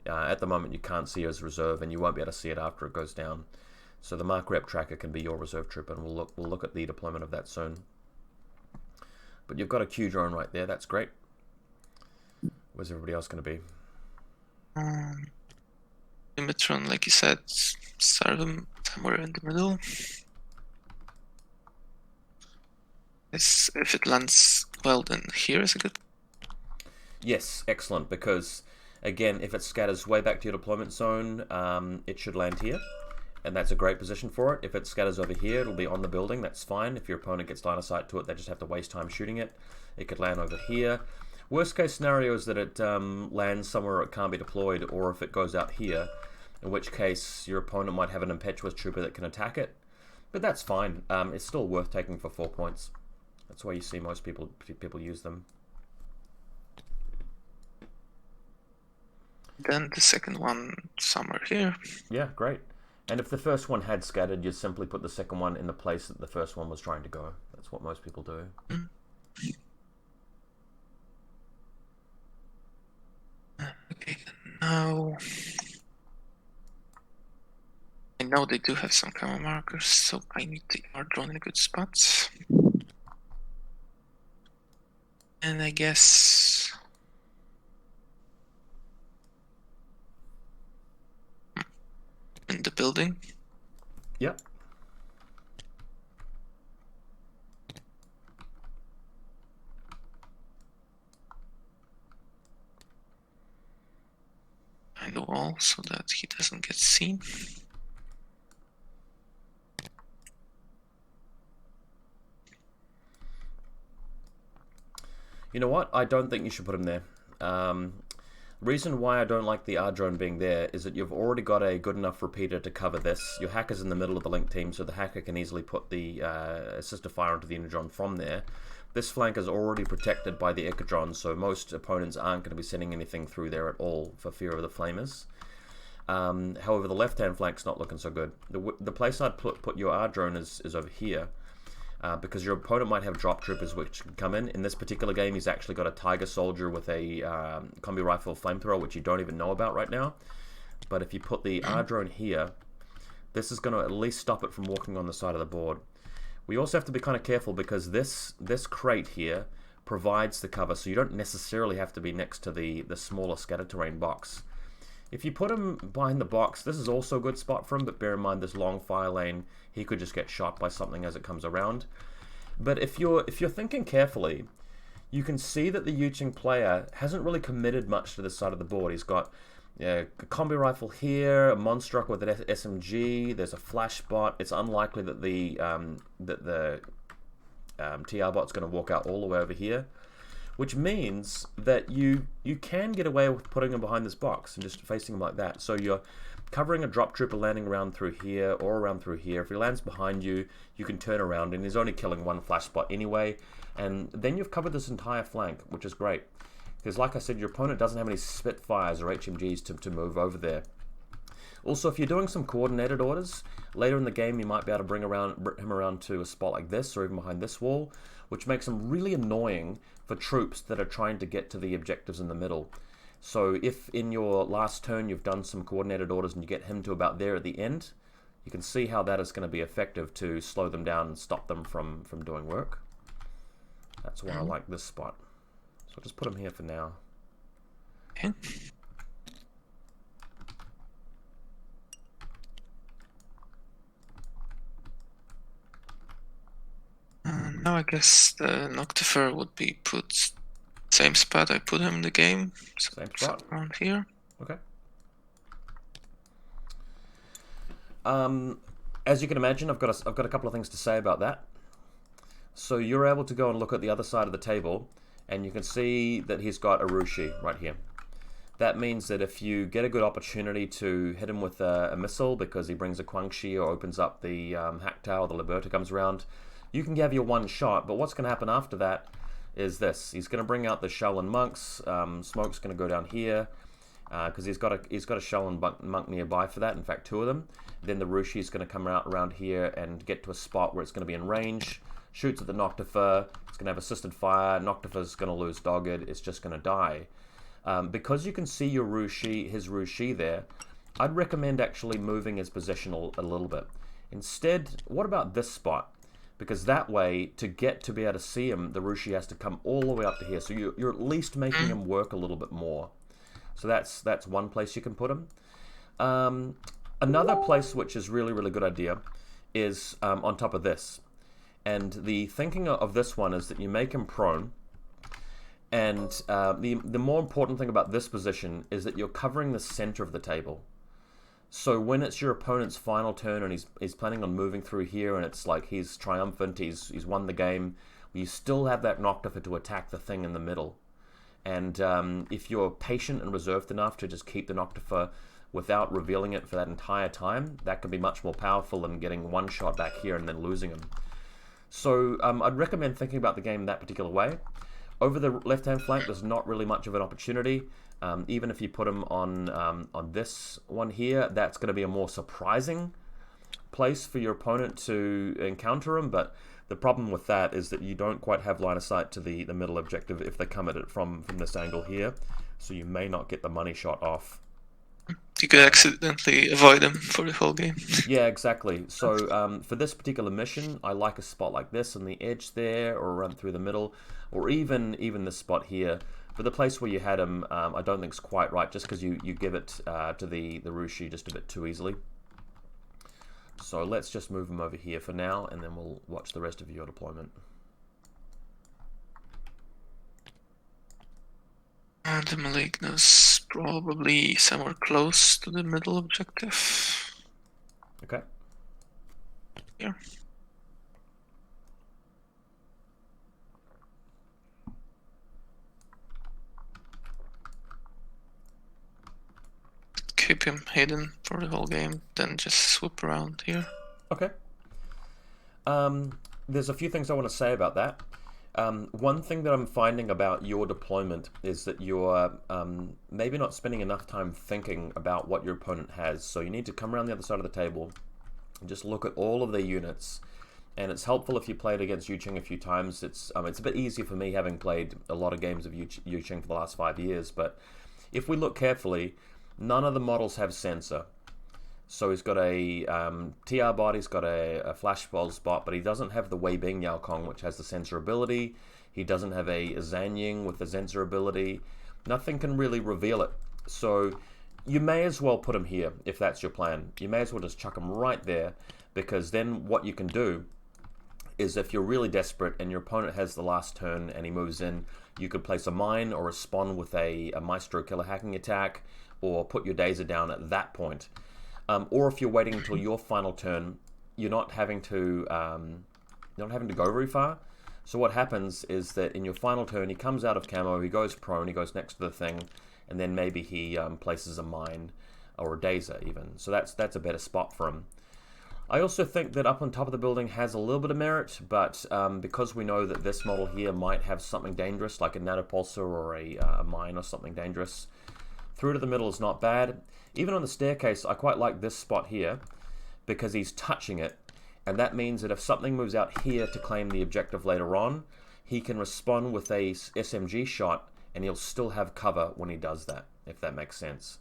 at the moment, you can't see his reserve, and you won't be able to see it after it goes down. So the Mark Rep Tracker can be your reserve trooper, and we'll look at the deployment of that soon. But you've got a Q-drone right there. That's great. Where's everybody else going to be? Imatron, like you said, start him somewhere in the middle. If it lands well, then here is a good. Yes, excellent, because again, if it scatters way back to your deployment zone, it should land here, and that's a great position for it. If it scatters over here, it'll be on the building. That's fine. If your opponent gets line of sight to it, they just have to waste time shooting it. It could land over here. Worst case scenario is that it lands somewhere it can't be deployed, or if it goes out here, in which case your opponent might have an impetuous trooper that can attack it. But that's fine. It's still worth taking for 4 points. That's why you see most people use them. Then the second one somewhere here. Yeah, great. And if the first one had scattered, you'd simply put the second one in the place that the first one was trying to go. That's what most people do. Okay, now I know they do have some camo markers, so I need the R drone in a good spot. And I guess in the building. Yep. Behind the wall so that he doesn't get seen. You know what? I don't think you should put him there. Reason why I don't like the R-drone being there is that you've already got a good enough repeater to cover this. Your hacker's in the middle of the link team, so the hacker can easily put the assistive fire onto the Energon from there. This flank is already protected by the Echidron, so most opponents aren't going to be sending anything through there at all for fear of the flamers. However, the left-hand flank's not looking so good. The place I'd put your R-drone is over here. Because your opponent might have drop troopers which can come in. In this particular game, he's actually got a Tiger Soldier with a combi rifle flamethrower, which you don't even know about right now. But if you put the R-drone here, this is going to at least stop it from walking on the side of the board. We also have to be kind of careful because this crate here provides the cover, so you don't necessarily have to be next to the smaller scatter terrain box. If you put him behind the box, this is also a good spot for him, but bear in mind this long fire lane, he could just get shot by something as it comes around. But if you're thinking carefully, you can see that the Yuching player hasn't really committed much to this side of the board. He's got a combi rifle here, a Monstruck with an SMG, there's a flash bot. It's unlikely that the TR bot's going to walk out all the way over here. Which means that you can get away with putting him behind this box and just facing him like that. So you're covering a drop trooper landing around through here or around through here. If he lands behind you, you can turn around and he's only killing one flash spot anyway. And then you've covered this entire flank, which is great. Because like I said, your opponent doesn't have any Spitfires or HMGs to move over there. Also, if you're doing some coordinated orders, later in the game you might be able to bring him around to a spot like this or even behind this wall, which makes him really annoying for troops that are trying to get to the objectives in the middle. So if in your last turn you've done some coordinated orders and you get him to about there at the end, You can see how that is going to be effective to slow them down and stop them from doing work. That's why I like this spot. So I'll just put him here for now. Okay. Now I guess the Noctifer would be put same spot I put him in the game. So Same spot? around here. Okay. As you can imagine, I've got a couple of things to say about that. So you're able to go and look at the other side of the table, and you can see that he's got a Rushi right here. That means that if you get a good opportunity to hit him with a missile because he brings a Guangxi or opens up the Hack Tower, the Liberta comes around, you can have your one shot. But what's going to happen after that is this. He's going to bring out the Shaolin monks. Smoke's going to go down here because he's got a Shaolin monk nearby for that. In fact, 2 of them. Then the Rushi is going to come out around here and get to a spot where it's going to be in range. Shoots at the Noctifer. It's going to have assisted fire. Noctifer's going to lose Dogged. It's just going to die. Because you can see your his Rushi there, I'd recommend actually moving his position a little bit. Instead, what about this spot? Because that way, to be able to see him, the Rushi has to come all the way up to here. So you're at least making him work a little bit more. So that's one place you can put him. Another place which is really, really good idea is on top of this. And the thinking of this one is that you make him prone. And the more important thing about this position is that you're covering the center of the table. So when it's your opponent's final turn and he's planning on moving through here and it's like he's triumphant, he's won the game, you still have that Noctifer to attack the thing in the middle. And if you're patient and reserved enough to just keep the Noctifer without revealing it for that entire time, that can be much more powerful than getting one shot back here and then losing him. So I'd recommend thinking about the game that particular way. Over the left-hand flank, there's not really much of an opportunity. Even if you put him on this one here, that's going to be a more surprising place for your opponent to encounter him. But the problem with that is that you don't quite have line of sight to the middle objective if they come at it from this angle here. So you may not get the money shot off. You could accidentally avoid them for the whole game. Yeah, exactly. So for this particular mission, I like a spot like this on the edge there, or run through the middle, or even this spot here. But the place where you had him, I don't think is quite right, just because you give it to the Rushi just a bit too easily. So let's just move him over here for now, and then we'll watch the rest of your deployment. And the Malignus probably somewhere close to the middle objective. Okay. Here. Keep him hidden for the whole game, then just swoop around here. Okay. There's a few things I want to say about that. One thing that I'm finding about your deployment is that you're maybe not spending enough time thinking about what your opponent has. So you need to come around the other side of the table and just look at all of their units. And it's helpful if you played against Yuching a few times. It's a bit easier for me, having played a lot of games of Yuching for the last 5 years. But if we look carefully, none of the models have sensor. So he's got a TR bot, he's got a flash pulse bot, but he doesn't have the Wei Bing Yao Kong, which has the sensor ability. He doesn't have a Zhanying with the sensor ability. Nothing can really reveal it. So you may as well put him here if that's your plan. You may as well just chuck him right there, because then what you can do is, if you're really desperate and your opponent has the last turn and he moves in, you could place a mine or respond with a Maestro killer hacking attack, or put your Dazer down at that point. Or if you're waiting until your final turn, you're not having to go very far. So what happens is that in your final turn, he comes out of camo, he goes prone, he goes next to the thing, and then maybe he places a mine or a Dazer even. So that's a better spot for him. I also think that up on top of the building has a little bit of merit, but because we know that this model here might have something dangerous, like a nanopulsar or a mine or something dangerous, through to the middle is not bad. Even on the staircase, I quite like this spot here, because he's touching it, and that means that if something moves out here to claim the objective later on, he can respond with a SMG shot, and he'll still have cover when he does that, if that makes sense.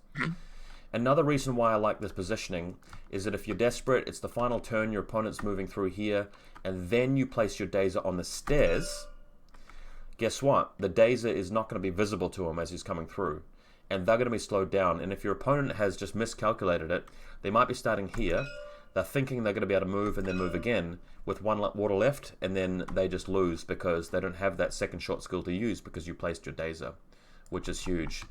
Another reason why I like this positioning is that if you're desperate, it's the final turn, your opponent's moving through here, and then you place your Dazer on the stairs. Guess what? The Dazer is not going to be visible to him as he's coming through, and they're going to be slowed down. And if your opponent has just miscalculated it, they might be starting here. They're thinking they're going to be able to move and then move again with one water left, and then they just lose because they don't have that second shot skill to use because you placed your Dazer, which is huge.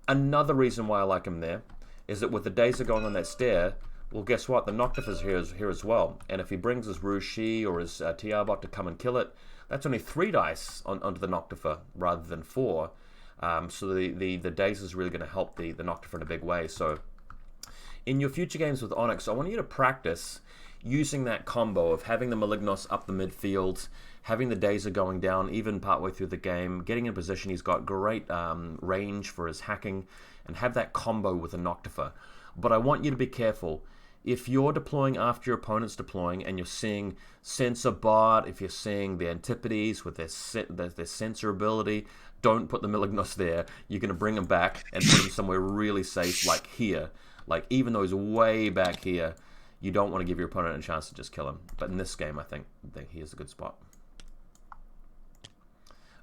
Another reason why I like him there is that with the Dazer going on that stair, well, guess what? The Noctifer's here as well. And if he brings his Rouge or his TR bot to come and kill it, that's only 3 dice onto the Noctifer rather than 4. So the Dazer is really going to help the Noctifer in a big way. So in your future games with Onyx, I want you to practice using that combo of having the Malignos up the midfield, having the Dazer going down even partway through the game, getting in position. He's got great range for his hacking, and have that combo with the Noctifer. But I want you to be careful. If you're deploying after your opponent's deploying and you're seeing Sensor Bot, if you're seeing the Antipodes with their sensor ability, don't put the Malignos there. You're going to bring him back and put him somewhere really safe, like here. Like, even though he's way back here, you don't want to give your opponent a chance to just kill him. But in this game, I think he is a good spot.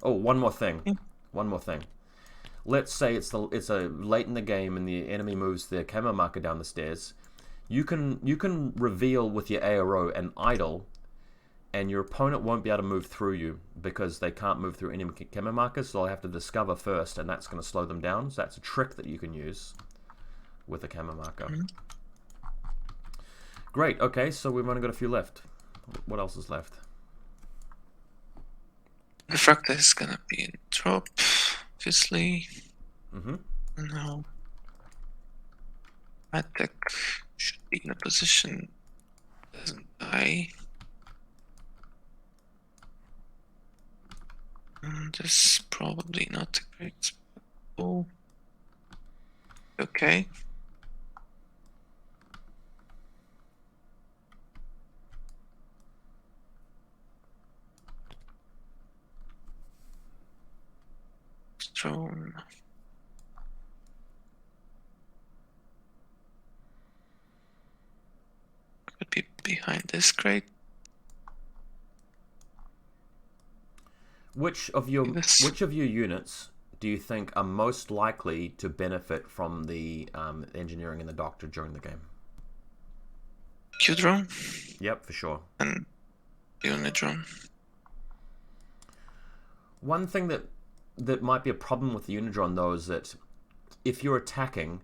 Oh, one more thing. One more thing. Let's say it's a late in the game and the enemy moves their camo marker down the stairs. You can reveal with your ARO an idol, and your opponent won't be able to move through you because they can't move through any camo markers, so they'll have to discover first, and that's going to slow them down. So that's a trick that you can use with a camo marker. Great, okay, so we've only got a few left. What else is left? The Fracta is gonna be in drop, obviously. No. Attack should be in a position doesn't die. This is probably not a great spot. Oh. Okay. Drone. Could be behind this crate. Which of your units do you think are most likely to benefit from the engineering and the doctor during the game? Q drone. Yep, for sure. And unit drone. One thing that might be a problem with the Unidron, though, is that if you're attacking,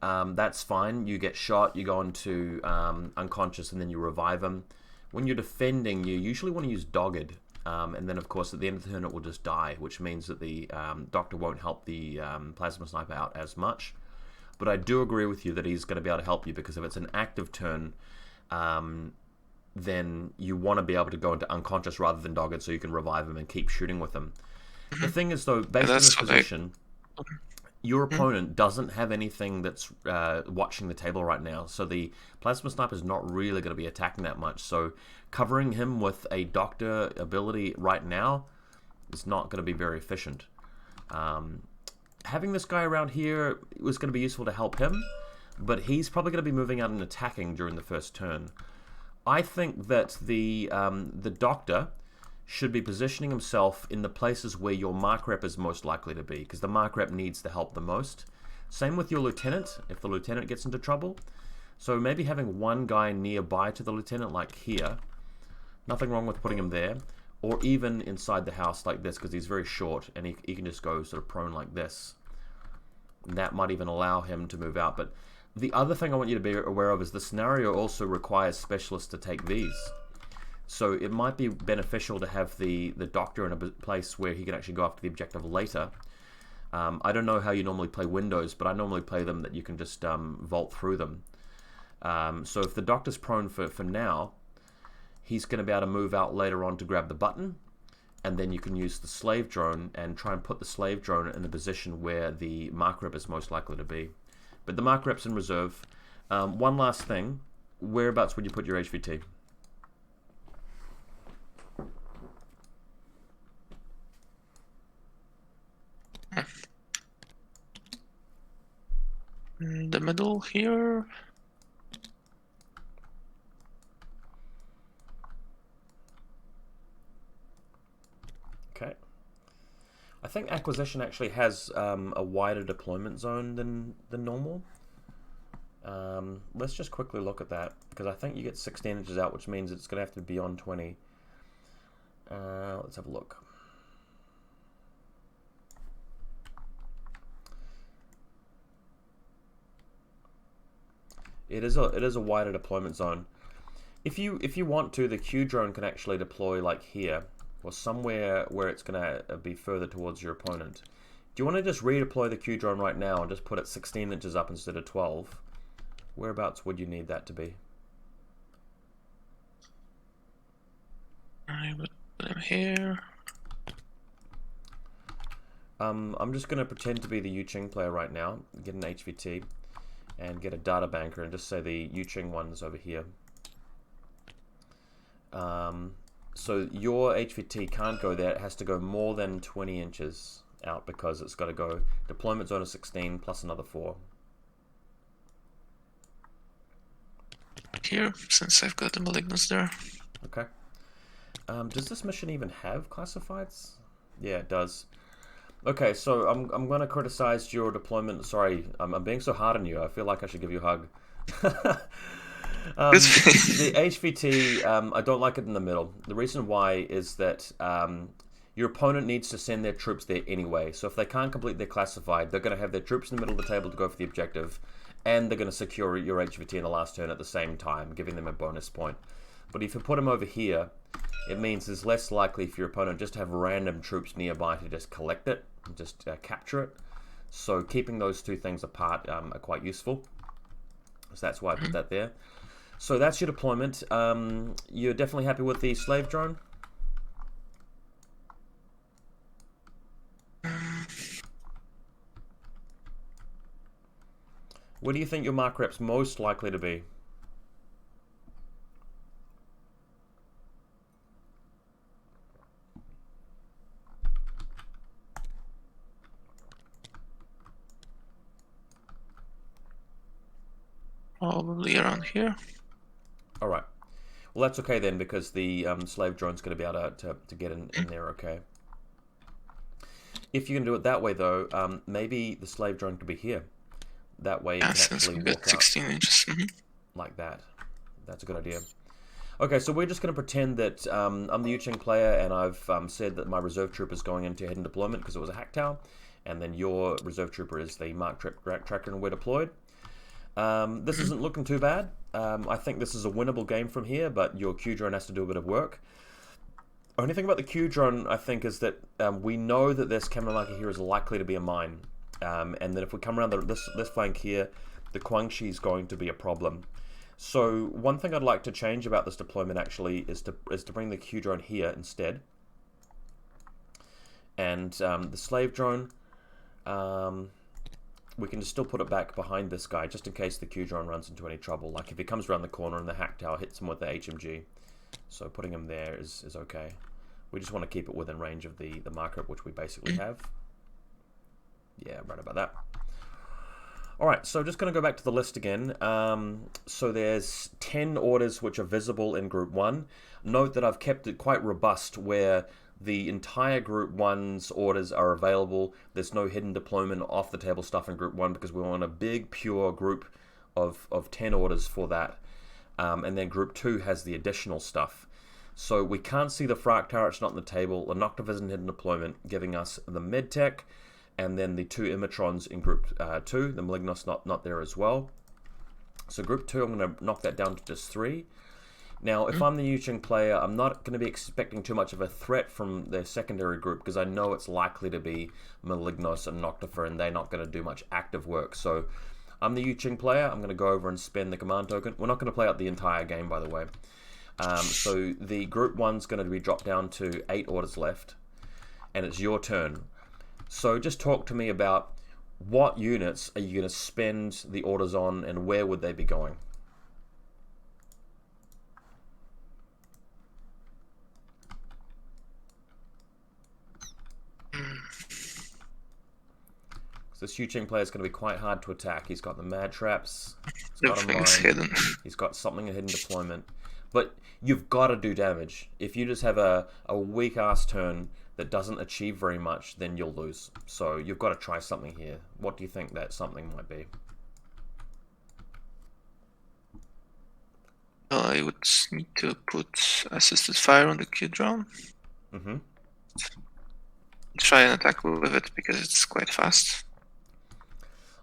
that's fine. You get shot, you go into unconscious, and then you revive them. When you're defending, you usually want to use Dogged, and then, of course, at the end of the turn, it will just die, which means that the Doctor won't help the Plasma Sniper out as much. But I do agree with you that he's going to be able to help you, because if it's an active turn, then you want to be able to go into unconscious rather than Dogged, so you can revive him and keep shooting with him. The thing is, though, based on this position, your opponent doesn't have anything that's watching the table right now, so the Plasma Sniper is not really going to be attacking that much. So covering him with a Doctor ability right now is not going to be very efficient. Having this guy around here was going to be useful to help him, but he's probably going to be moving out and attacking during the first turn. I think that the Doctor should be positioning himself in the places where your mark rep is most likely to be, because the mark rep needs the help the most. Same with your lieutenant, if the lieutenant gets into trouble. So maybe having one guy nearby to the lieutenant, like here, nothing wrong with putting him there, or even inside the house like this, because he's very short and he can just go sort of prone like this. And that might even allow him to move out. But the other thing I want you to be aware of is the scenario also requires specialists to take these. So it might be beneficial to have the Doctor in a place where he can actually go after the objective later. I don't know how you normally play Windows, but I normally play them that you can just vault through them. So if the Doctor's prone for now, he's going to be able to move out later on to grab the button, and then you can use the slave drone and try and put the slave drone in a position where the mark rep is most likely to be. But the mark rep's in reserve. One last thing, whereabouts would you put your HVT? in the middle here. Okay. I think acquisition actually has a wider deployment zone than normal. Let's just quickly look at that, because I think you get 16 inches out, which means it's going to have to be beyond 20. Let's have a look. It is a wider deployment zone. If you want to, the Q drone can actually deploy like here, or somewhere where it's going to be further towards your opponent. Do you want to just redeploy the Q drone right now and just put it 16 inches up instead of 12? Whereabouts would you need that to be? I would put him here. I'm just going to pretend to be the Yuching player right now, get an HVT, and get a data banker, and just say the Yuching one's over here. So your HVT can't go there, it has to go more than 20 inches out, because it's got to go deployment zone of 16 plus another 4. Here, since I've got the Malignus there. Okay. Does this mission even have classifieds? Yeah, it does. Okay, so I'm going to criticize your deployment. Sorry, I'm being so hard on you. I feel like I should give you a hug. The HVT, I don't like it in the middle. The reason why is that your opponent needs to send their troops there anyway. So if they can't complete their classified, they're going to have their troops in the middle of the table to go for the objective, and they're going to secure your HVT in the last turn at the same time, giving them a bonus point. But if you put them over here, it means it's less likely for your opponent just to have random troops nearby to just collect it, and just capture it. So keeping those two things apart are quite useful. So that's why I put that there. So that's your deployment. You're definitely happy with the slave drone? Where do you think your mark rep's most likely to be? Probably around here. All right. Well, that's okay then, because the slave drone's going to be able to get in there okay. If you can do it that way, though, maybe the slave drone could be here. That way you can actually walk 16 out inches. like that. That's a good idea. Okay, so we're just going to pretend that I'm the Yuching player, and I've said that my reserve trooper is going into hidden deployment because it was a hack tower, and then your reserve trooper is the mark tracker and we're deployed. This isn't looking too bad. I think this is a winnable game from here, but your Q drone has to do a bit of work. Only thing about the Q drone, I think, is that we know that this camera marker here is likely to be a mine, and that if we come around this flank here, the Guangxi is going to be a problem. So one thing I'd like to change about this deployment actually is to bring the Q drone here instead, and the slave drone, we can still put it back behind this guy just in case the Q drone runs into any trouble. Like if he comes around the corner and the hack tower hits him with the HMG. So putting him there is okay. We just want to keep it within range of the markup, which we basically have. Yeah, right about that. Alright, so just going to go back to the list again. So there's 10 orders which are visible in Group 1. Note that I've kept it quite robust, where the entire Group 1's orders are available. There's no hidden deployment off the table stuff in Group 1, because we want a big, pure group of 10 orders for that. And then Group 2 has the additional stuff. So we can't see the Frak Tower, it's not on the table. The Noctiv isn't hidden deployment, giving us the Medtech, and then the 2 Imitrons in Group 2. The Malignos not there as well. So Group 2, I'm going to knock that down to just 3. Now, if I'm the Yuching player, I'm not going to be expecting too much of a threat from their secondary group, because I know it's likely to be Malignos and Noctifer, and they're not going to do much active work. So I'm the Yuching player. I'm going to go over and spend the command token. We're not going to play out the entire game, by the way. So the Group 1's going to be dropped down to 8 orders left, and it's your turn. So just talk to me about what units are you going to spend the orders on, and where would they be going? This Fukushim player is going to be quite hard to attack. He's got the mad traps. He's got a Everything's mine. hidden. He's got something in hidden deployment. But you've got to do damage. If you just have a weak ass turn that doesn't achieve very much, then you'll lose. So you've got to try something here. What do you think that something might be? I would need to put assisted fire on the Q drone. Mm-hmm. Try and attack with it because it's quite fast.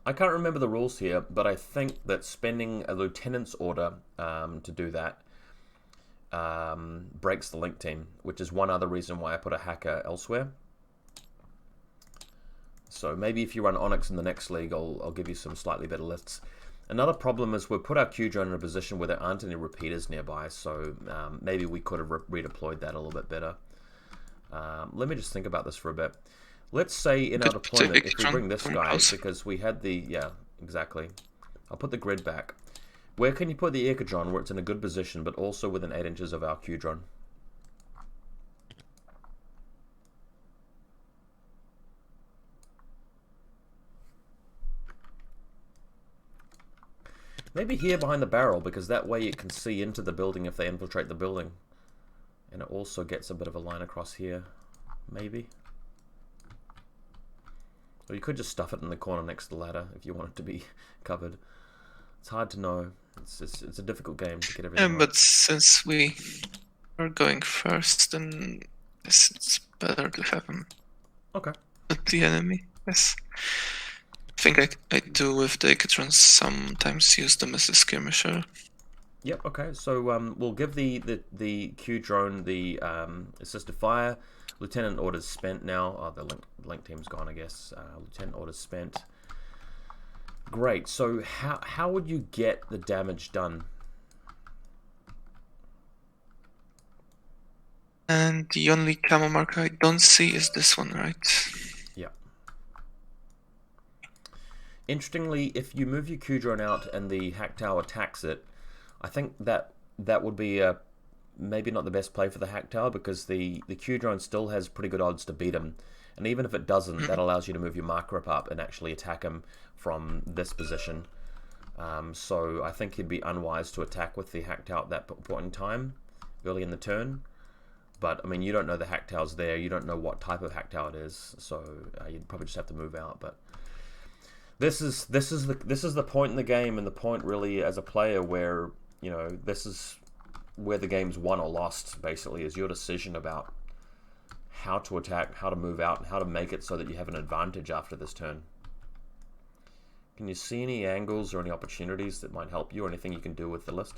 I can't remember the rules here, but I think that spending a lieutenant's order to do that breaks the link team, which is one other reason why I put a hacker elsewhere. So maybe if you run Onyx in the next league, I'll give you some slightly better lists. Another problem is we've put our Q drone in a position where there aren't any repeaters nearby, so maybe we could have redeployed that a little bit better. Let me just think about this for a bit. Let's say in our deployment, if we bring this guy, because we had the, yeah, exactly. I'll put the grid back. Where can you put the Ecadron where it's in a good position, but also within 8 inches of our Q drone? Maybe here behind the barrel, because that way it can see into the building if they infiltrate the building. And it also gets a bit of a line across here. Maybe. Or you could just stuff it in the corner next to the ladder if you want it to be covered. It's hard to know. It's a difficult game to get everything right. But since we are going first, then it's better to have him. Okay. Not the enemy. Yes. I think I do with the Ecatrons sometimes use them as a skirmisher. Yep, okay. So we'll give the Q drone the assisted fire. Lieutenant orders spent now. Oh, the link team's gone, I guess. Lieutenant orders spent. Great. So how would you get the damage done? And the only camo marker I don't see is this one, right? Yeah. Interestingly, if you move your Q drone out and the hack tower attacks it, I think that would be maybe not the best play for the hack tower, because the Q drone still has pretty good odds to beat him. And even if it doesn't, that allows you to move your marker up and actually attack him from this position. So I think it'd be unwise to attack with the hack tower at that point in time, early in the turn. But I mean, you don't know the hack tower's there. You don't know what type of hack tower it is, so you'd probably just have to move out. But this is the point in the game, and the point really as a player where, you know, this is where the game's won or lost. Basically, is your decision about how to attack, how to move out, and how to make it so that you have an advantage after this turn. Can you see any angles or any opportunities that might help you, or anything you can do with the list?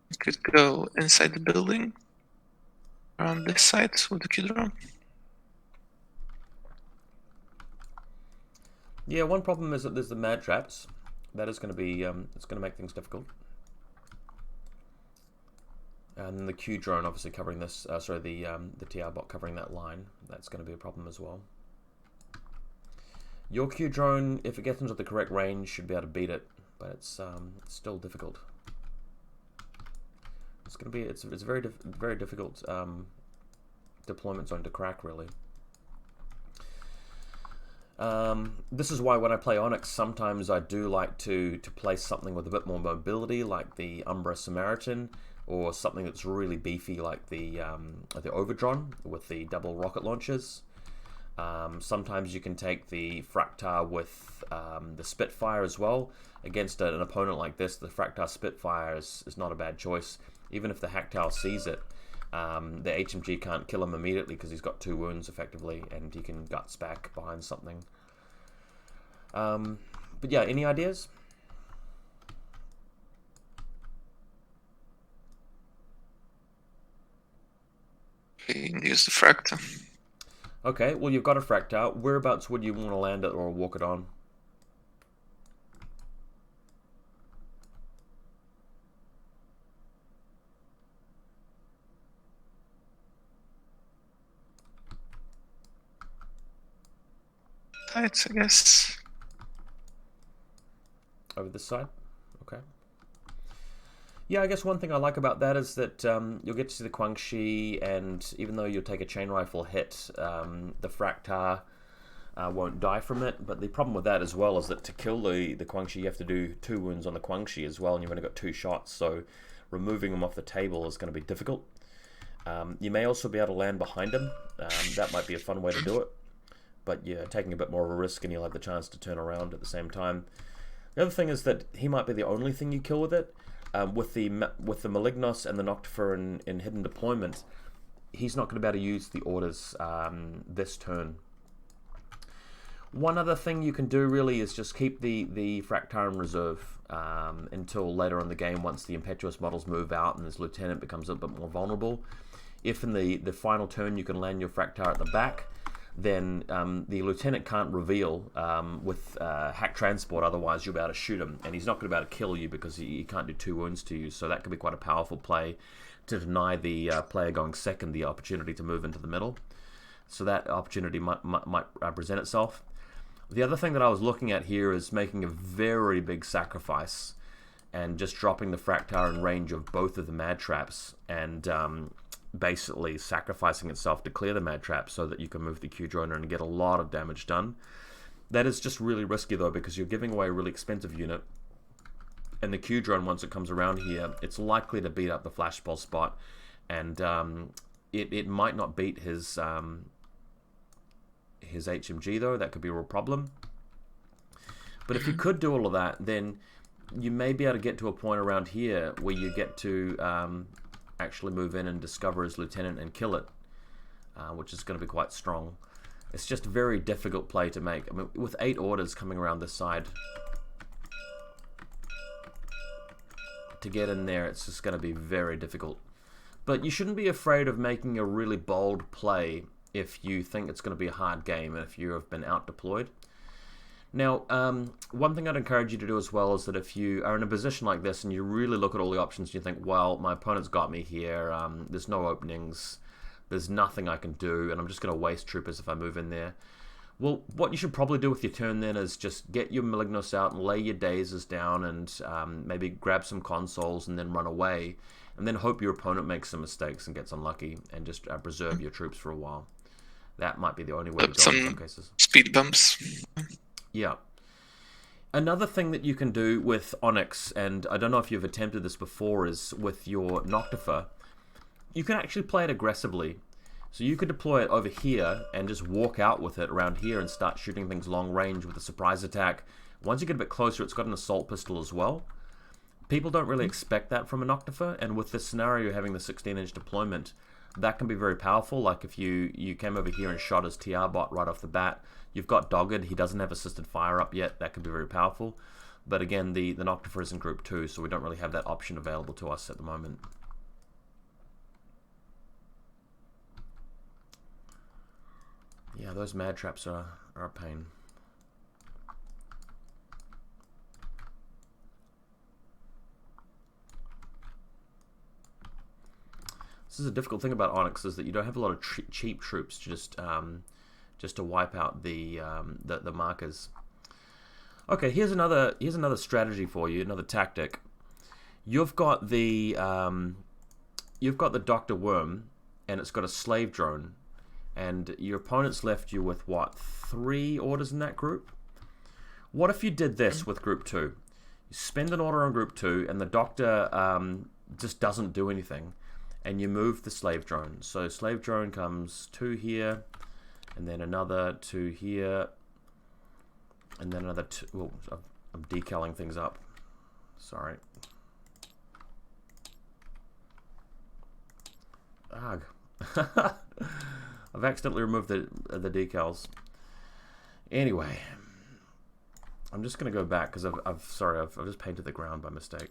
You could go inside the building around this side with the Q drone. Yeah, one problem is that there's the mad traps. That is going to be it's going to make things difficult. And the Q drone obviously covering this, the TR bot covering that line. That's going to be a problem as well. Your Q drone, if it gets into the correct range, should be able to beat it, but it's still difficult. It's going to be it's very difficult deployment zone to crack, really. This is why when I play Onyx, sometimes I do like to place something with a bit more mobility, like the Umbra Samaritan, or something that's really beefy, like the Overdron with the double rocket launchers. Sometimes you can take the Fractar with the Spitfire as well. Against an opponent like this, the Fractar Spitfire is not a bad choice. Even if the hack tower sees it, the HMG can't kill him immediately because he's got 2 wounds effectively, and he can guts back behind something. But yeah, any ideas? Use the Fractar. Okay, well, you've got a Fractar. Whereabouts would you want to land it or walk it on? Tights, I guess. Over this side? Okay. Yeah, I guess one thing I like about that is that you'll get to see the Guangxi, and even though you'll take a chain rifle hit, the Fractar won't die from it. But the problem with that as well is that to kill the Guangxi, you have to do 2 wounds on the Guangxi as well, and you've only got 2 shots, so removing them off the table is going to be difficult. You may also be able to land behind him. That might be a fun way to do it, but you're taking a bit more of a risk, and you'll have the chance to turn around at the same time. The other thing is that he might be the only thing you kill with it. With the Malignos and the Noctifer in hidden deployment, he's not going to be able to use the orders this turn. One other thing you can do really is just keep the Fractar in reserve until later in the game, once the Impetuous models move out and his Lieutenant becomes a bit more vulnerable. If in the final turn you can land your Fractar at the back, then the Lieutenant can't reveal with hack transport, otherwise you'll be able to shoot him, and he's not going to be able to kill you because he can't do 2 wounds to you, so that could be quite a powerful play to deny the player going second the opportunity to move into the middle. So that opportunity might present itself. The other thing that I was looking at here is making a very big sacrifice and just dropping the Fractar in range of both of the Mad Traps, and basically sacrificing itself to clear the Mad Trap so that you can move the Q-Droner and get a lot of damage done. That is just really risky though, because you're giving away a really expensive unit, and the Q-Drone, once it comes around here, it's likely to beat up the Flashball spot, and it might not beat his HMG though. That could be a real problem. But if you could do all of that, then you may be able to get to a point around here where you get to actually move in and discover his Lieutenant and kill it, which is going to be quite strong. It's just a very difficult play to make. I mean, with 8 orders coming around this side, to get in there, it's just going to be very difficult. But you shouldn't be afraid of making a really bold play if you think it's going to be a hard game and if you have been out deployed. Now, one thing I'd encourage you to do as well is that if you are in a position like this and you really look at all the options and you think, well, my opponent's got me here, there's no openings, there's nothing I can do, and I'm just going to waste troopers if I move in there. Well, what you should probably do with your turn then is just get your Malignos out and lay your Dazers down, and maybe grab some consoles and then run away, and then hope your opponent makes some mistakes and gets unlucky, and just preserve your troops for a while. That might be the only way to go in some cases. Speed bumps. Yeah. Another thing that you can do with Onyx, and I don't know if you've attempted this before, is with your Noctifer, you can actually play it aggressively. So you could deploy it over here and just walk out with it around here and start shooting things long range with a surprise attack. Once you get a bit closer, it's got an assault pistol as well. People don't really expect that from a Noctifer, and with this scenario having the 16-inch deployment, that can be very powerful. Like if you came over here and shot his TR bot right off the bat, you've got Dogged, he doesn't have assisted fire up yet, that could be very powerful. But again, the Noctifer is in group 2, so we don't really have that option available to us at the moment. Yeah, those Mad Traps are a pain. This is a difficult thing about Onyx, is that you don't have a lot of cheap troops just to wipe out the markers. Okay, here's another strategy for you, another tactic. You've got the Dr. Worm, and it's got a slave drone, and your opponent's left you with what, 3 orders in that group? What if you did this with group 2? You spend an order on group 2, and the Doctor just doesn't do anything, and you move the slave drone. So slave drone comes 2 here, and then another 2 here, and then another 2. Well, I'm decaling things up. Sorry. Ugh. I've accidentally removed the decals. Anyway, I'm just gonna go back because I've just painted the ground by mistake.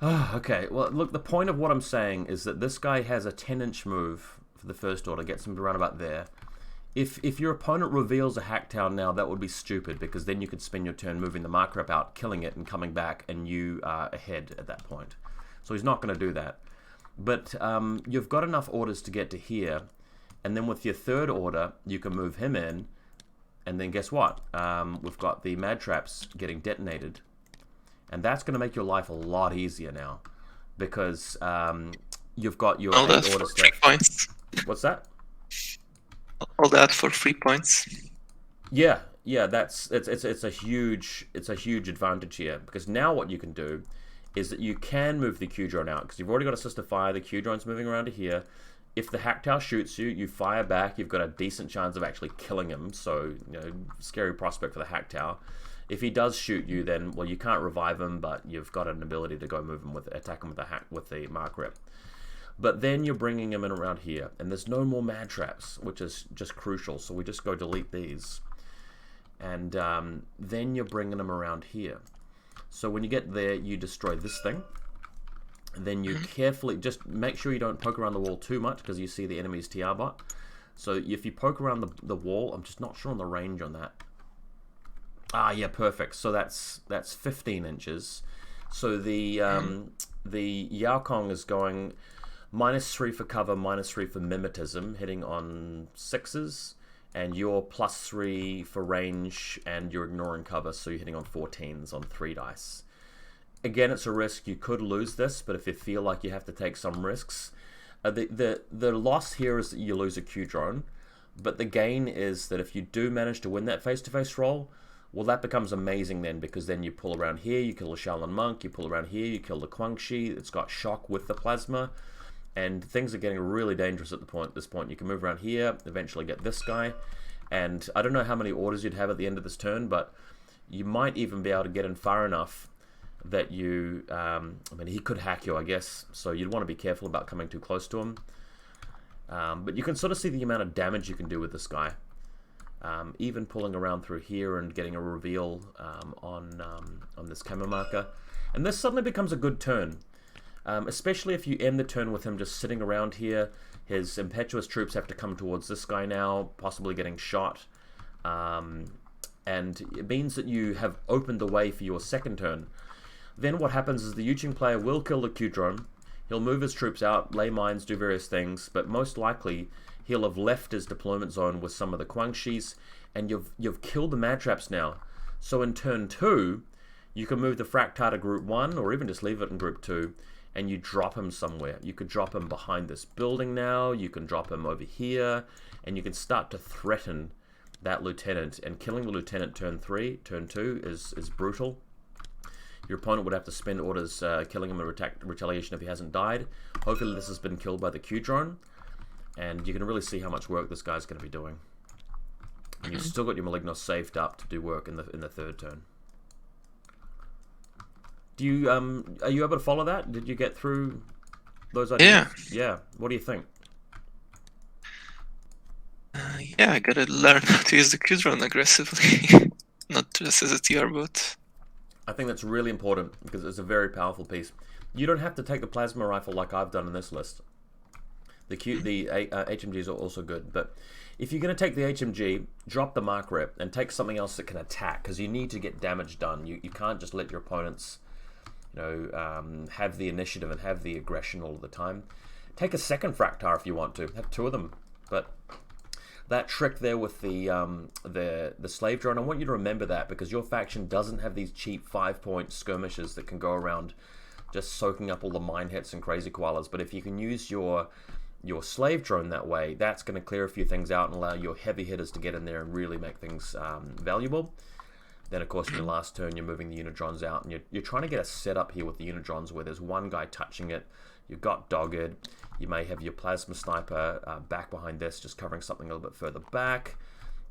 Okay, well, look, the point of what I'm saying is that this guy has a 10-inch move for the first order, gets him to run about there. If your opponent reveals a Hacktown now, that would be stupid, because then you could spend your turn moving the marker up out, killing it, and coming back, and you are ahead at that point. So he's not going to do that. But you've got enough orders to get to here, and then with your third order, you can move him in, And then guess what? We've got the mad traps getting detonated. And that's going to make your life a lot easier now. Because you've got your 8 that orders for 3 left. points. What's that? All that for 3 points. Yeah, it's a huge advantage here, because now what you can do is that you can move the Q drone out, because you've already got a assist of fire. The Q drone's moving around to here. If the hack tower shoots you, you fire back. You've got a decent chance of actually killing him. So, you know, scary prospect for the hack tower. If he does shoot you, then well, you can't revive him, but you've got an ability to go move him attack him with the mark rep. But then you're bringing him in around here, and there's no more mad traps, which is just crucial. So we just go delete these, and then you're bringing him around here. So when you get there, you destroy this thing. Then you carefully just make sure you don't poke around the wall too much, because you see the enemy's TR bot. So if you poke around the wall, I'm just not sure on the range on that. Ah, yeah, perfect. So that's 15 inches. So the Yao Kong is going -3 for cover, -3 for mimetism, hitting on 6s, and you're +3 for range, and you're ignoring cover, so you're hitting on 14s on 3 dice. Again, it's a risk. You could lose this, but if you feel like you have to take some risks, the loss here is that you lose a Q drone, but the gain is that if you do manage to win that face-to-face roll, well, that becomes amazing then, because then you pull around here, you kill the Shaolin Monk, you pull around here, you kill the Guangxi, it's got shock with the plasma, and things are getting really dangerous at this point. You can move around here, eventually get this guy, and I don't know how many orders you'd have at the end of this turn, but you might even be able to get in far enough that you, I mean, he could hack you, I guess, so you'd want to be careful about coming too close to him. But you can sort of see the amount of damage you can do with this guy. Even pulling around through here and getting a reveal on this camera marker. And this suddenly becomes a good turn. Especially if you end the turn with him just sitting around here. His impetuous troops have to come towards this guy now, possibly getting shot. And it means that you have opened the way for your second turn. Then what happens is the Yuching player will kill the Q drone. He'll move his troops out, lay mines, do various things, but most likely he'll have left his deployment zone with some of the Guangxis, and you've killed the mad traps now. So in turn 2, you can move the Fractar to group 1, or even just leave it in group 2, and you drop him somewhere. You could drop him behind this building now, you can drop him over here, and you can start to threaten that lieutenant. And killing the lieutenant turn 2 is brutal. Your opponent would have to spend orders killing him in retaliation if he hasn't died. Hopefully this has been killed by the Q drone, and you can really see how much work this guy's going to be doing. And you've still got your Malignos saved up to do work in the third turn. Do you are you able to follow that? Did you get through those ideas? Yeah. What do you think? Yeah, I gotta learn how to use the Q drone aggressively, not just as a TR bot. I think that's really important, because it's a very powerful piece. You don't have to take the plasma rifle like I've done in this list. The HMGs are also good, but if you're going to take the HMG, drop the mark rep and take something else that can attack, because you need to get damage done. You can't just let your opponents, have the initiative and have the aggression all of the time. Take a second Fractar if you want to. Have 2 of them, but that trick there with the slave drone, I want you to remember that, because your faction doesn't have these cheap 5-point skirmishes that can go around just soaking up all the mine hits and crazy koalas. But if you can use your slave drone that way, that's going to clear a few things out and allow your heavy hitters to get in there and really make things valuable. Then, of course, in your last turn, you're moving the unidrones out, and you're trying to get a setup here with the unidrones where there's one guy touching it. You've got Dogged. You may have your plasma sniper back behind this, just covering something a little bit further back.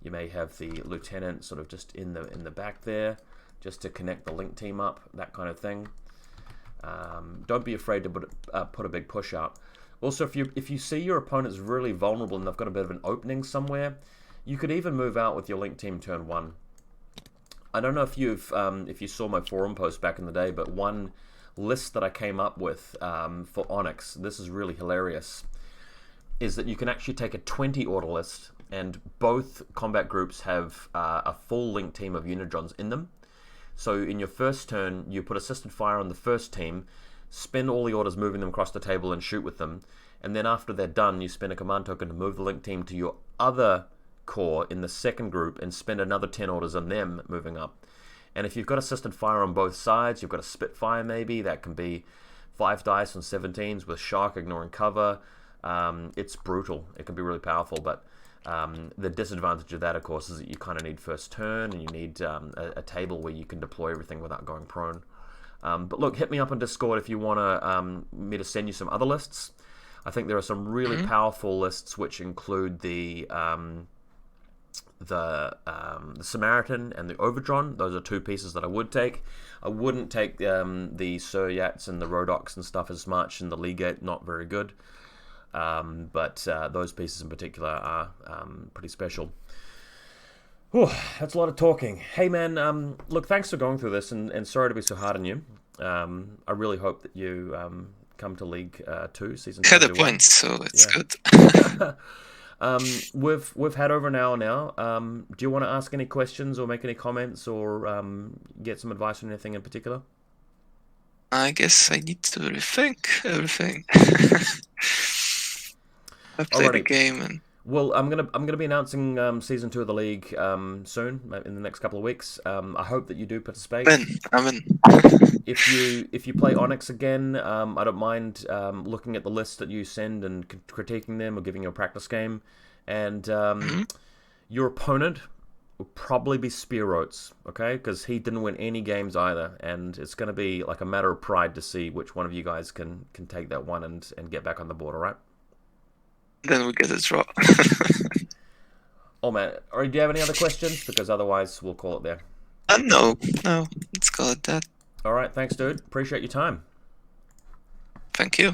You may have the lieutenant sort of just in the back there, just to connect the link team up, that kind of thing. Don't be afraid to put a big push out. Also, if you see your opponent's really vulnerable and they've got a bit of an opening somewhere, you could even move out with your link team turn 1. I don't know if you saw my forum post back in the day, but one list that I came up with for Onyx, this is really hilarious, is that you can actually take a 20 order list, and both combat groups have a full link team of unidrones in them. So in your first turn, you put assisted fire on the first team, spend all the orders moving them across the table and shoot with them, and then after they're done, you spend a command token to move the link team to your other core in the second group and spend another 10 orders on them moving up. And if you've got assisted fire on both sides, you've got a Spitfire maybe, that can be 5 dice on 17s with Shark ignoring cover. It's brutal. It can be really powerful, but the disadvantage of that, of course, is that you kind of need first turn, and you need a table where you can deploy everything without going prone. But look, hit me up on Discord if you want me to send you some other lists. I think there are some really powerful lists which include the Samaritan and the Overdron. Those are 2 pieces that I would take. I wouldn't take the Suryats and the Rodox and stuff as much, and the Legate, not very good. But those pieces in particular are pretty special. Whew, that's a lot of talking. Hey man, look, thanks for going through this, and sorry to be so hard on you. I really hope that you come to League 2 season 2. Had a point, so it's good. We've had over an hour now. Do you want to ask any questions or make any comments or get some advice on anything in particular? I guess I need to rethink everything. I played the game and. Well, I'm gonna be announcing season 2 of the league soon, in the next couple of weeks. I hope that you do participate. I'm in. If you play Onyx again, I don't mind looking at the lists that you send and critiquing them or giving you a practice game. And your opponent will probably be Spearoats, okay? Because he didn't win any games either, and it's going to be like a matter of pride to see which one of you guys can take that one and get back on the board, all right? Then we get a draw. Oh man, or do you have any other questions? Because otherwise we'll call it there. No, let's call it that. All right, thanks dude. Appreciate your time. Thank you.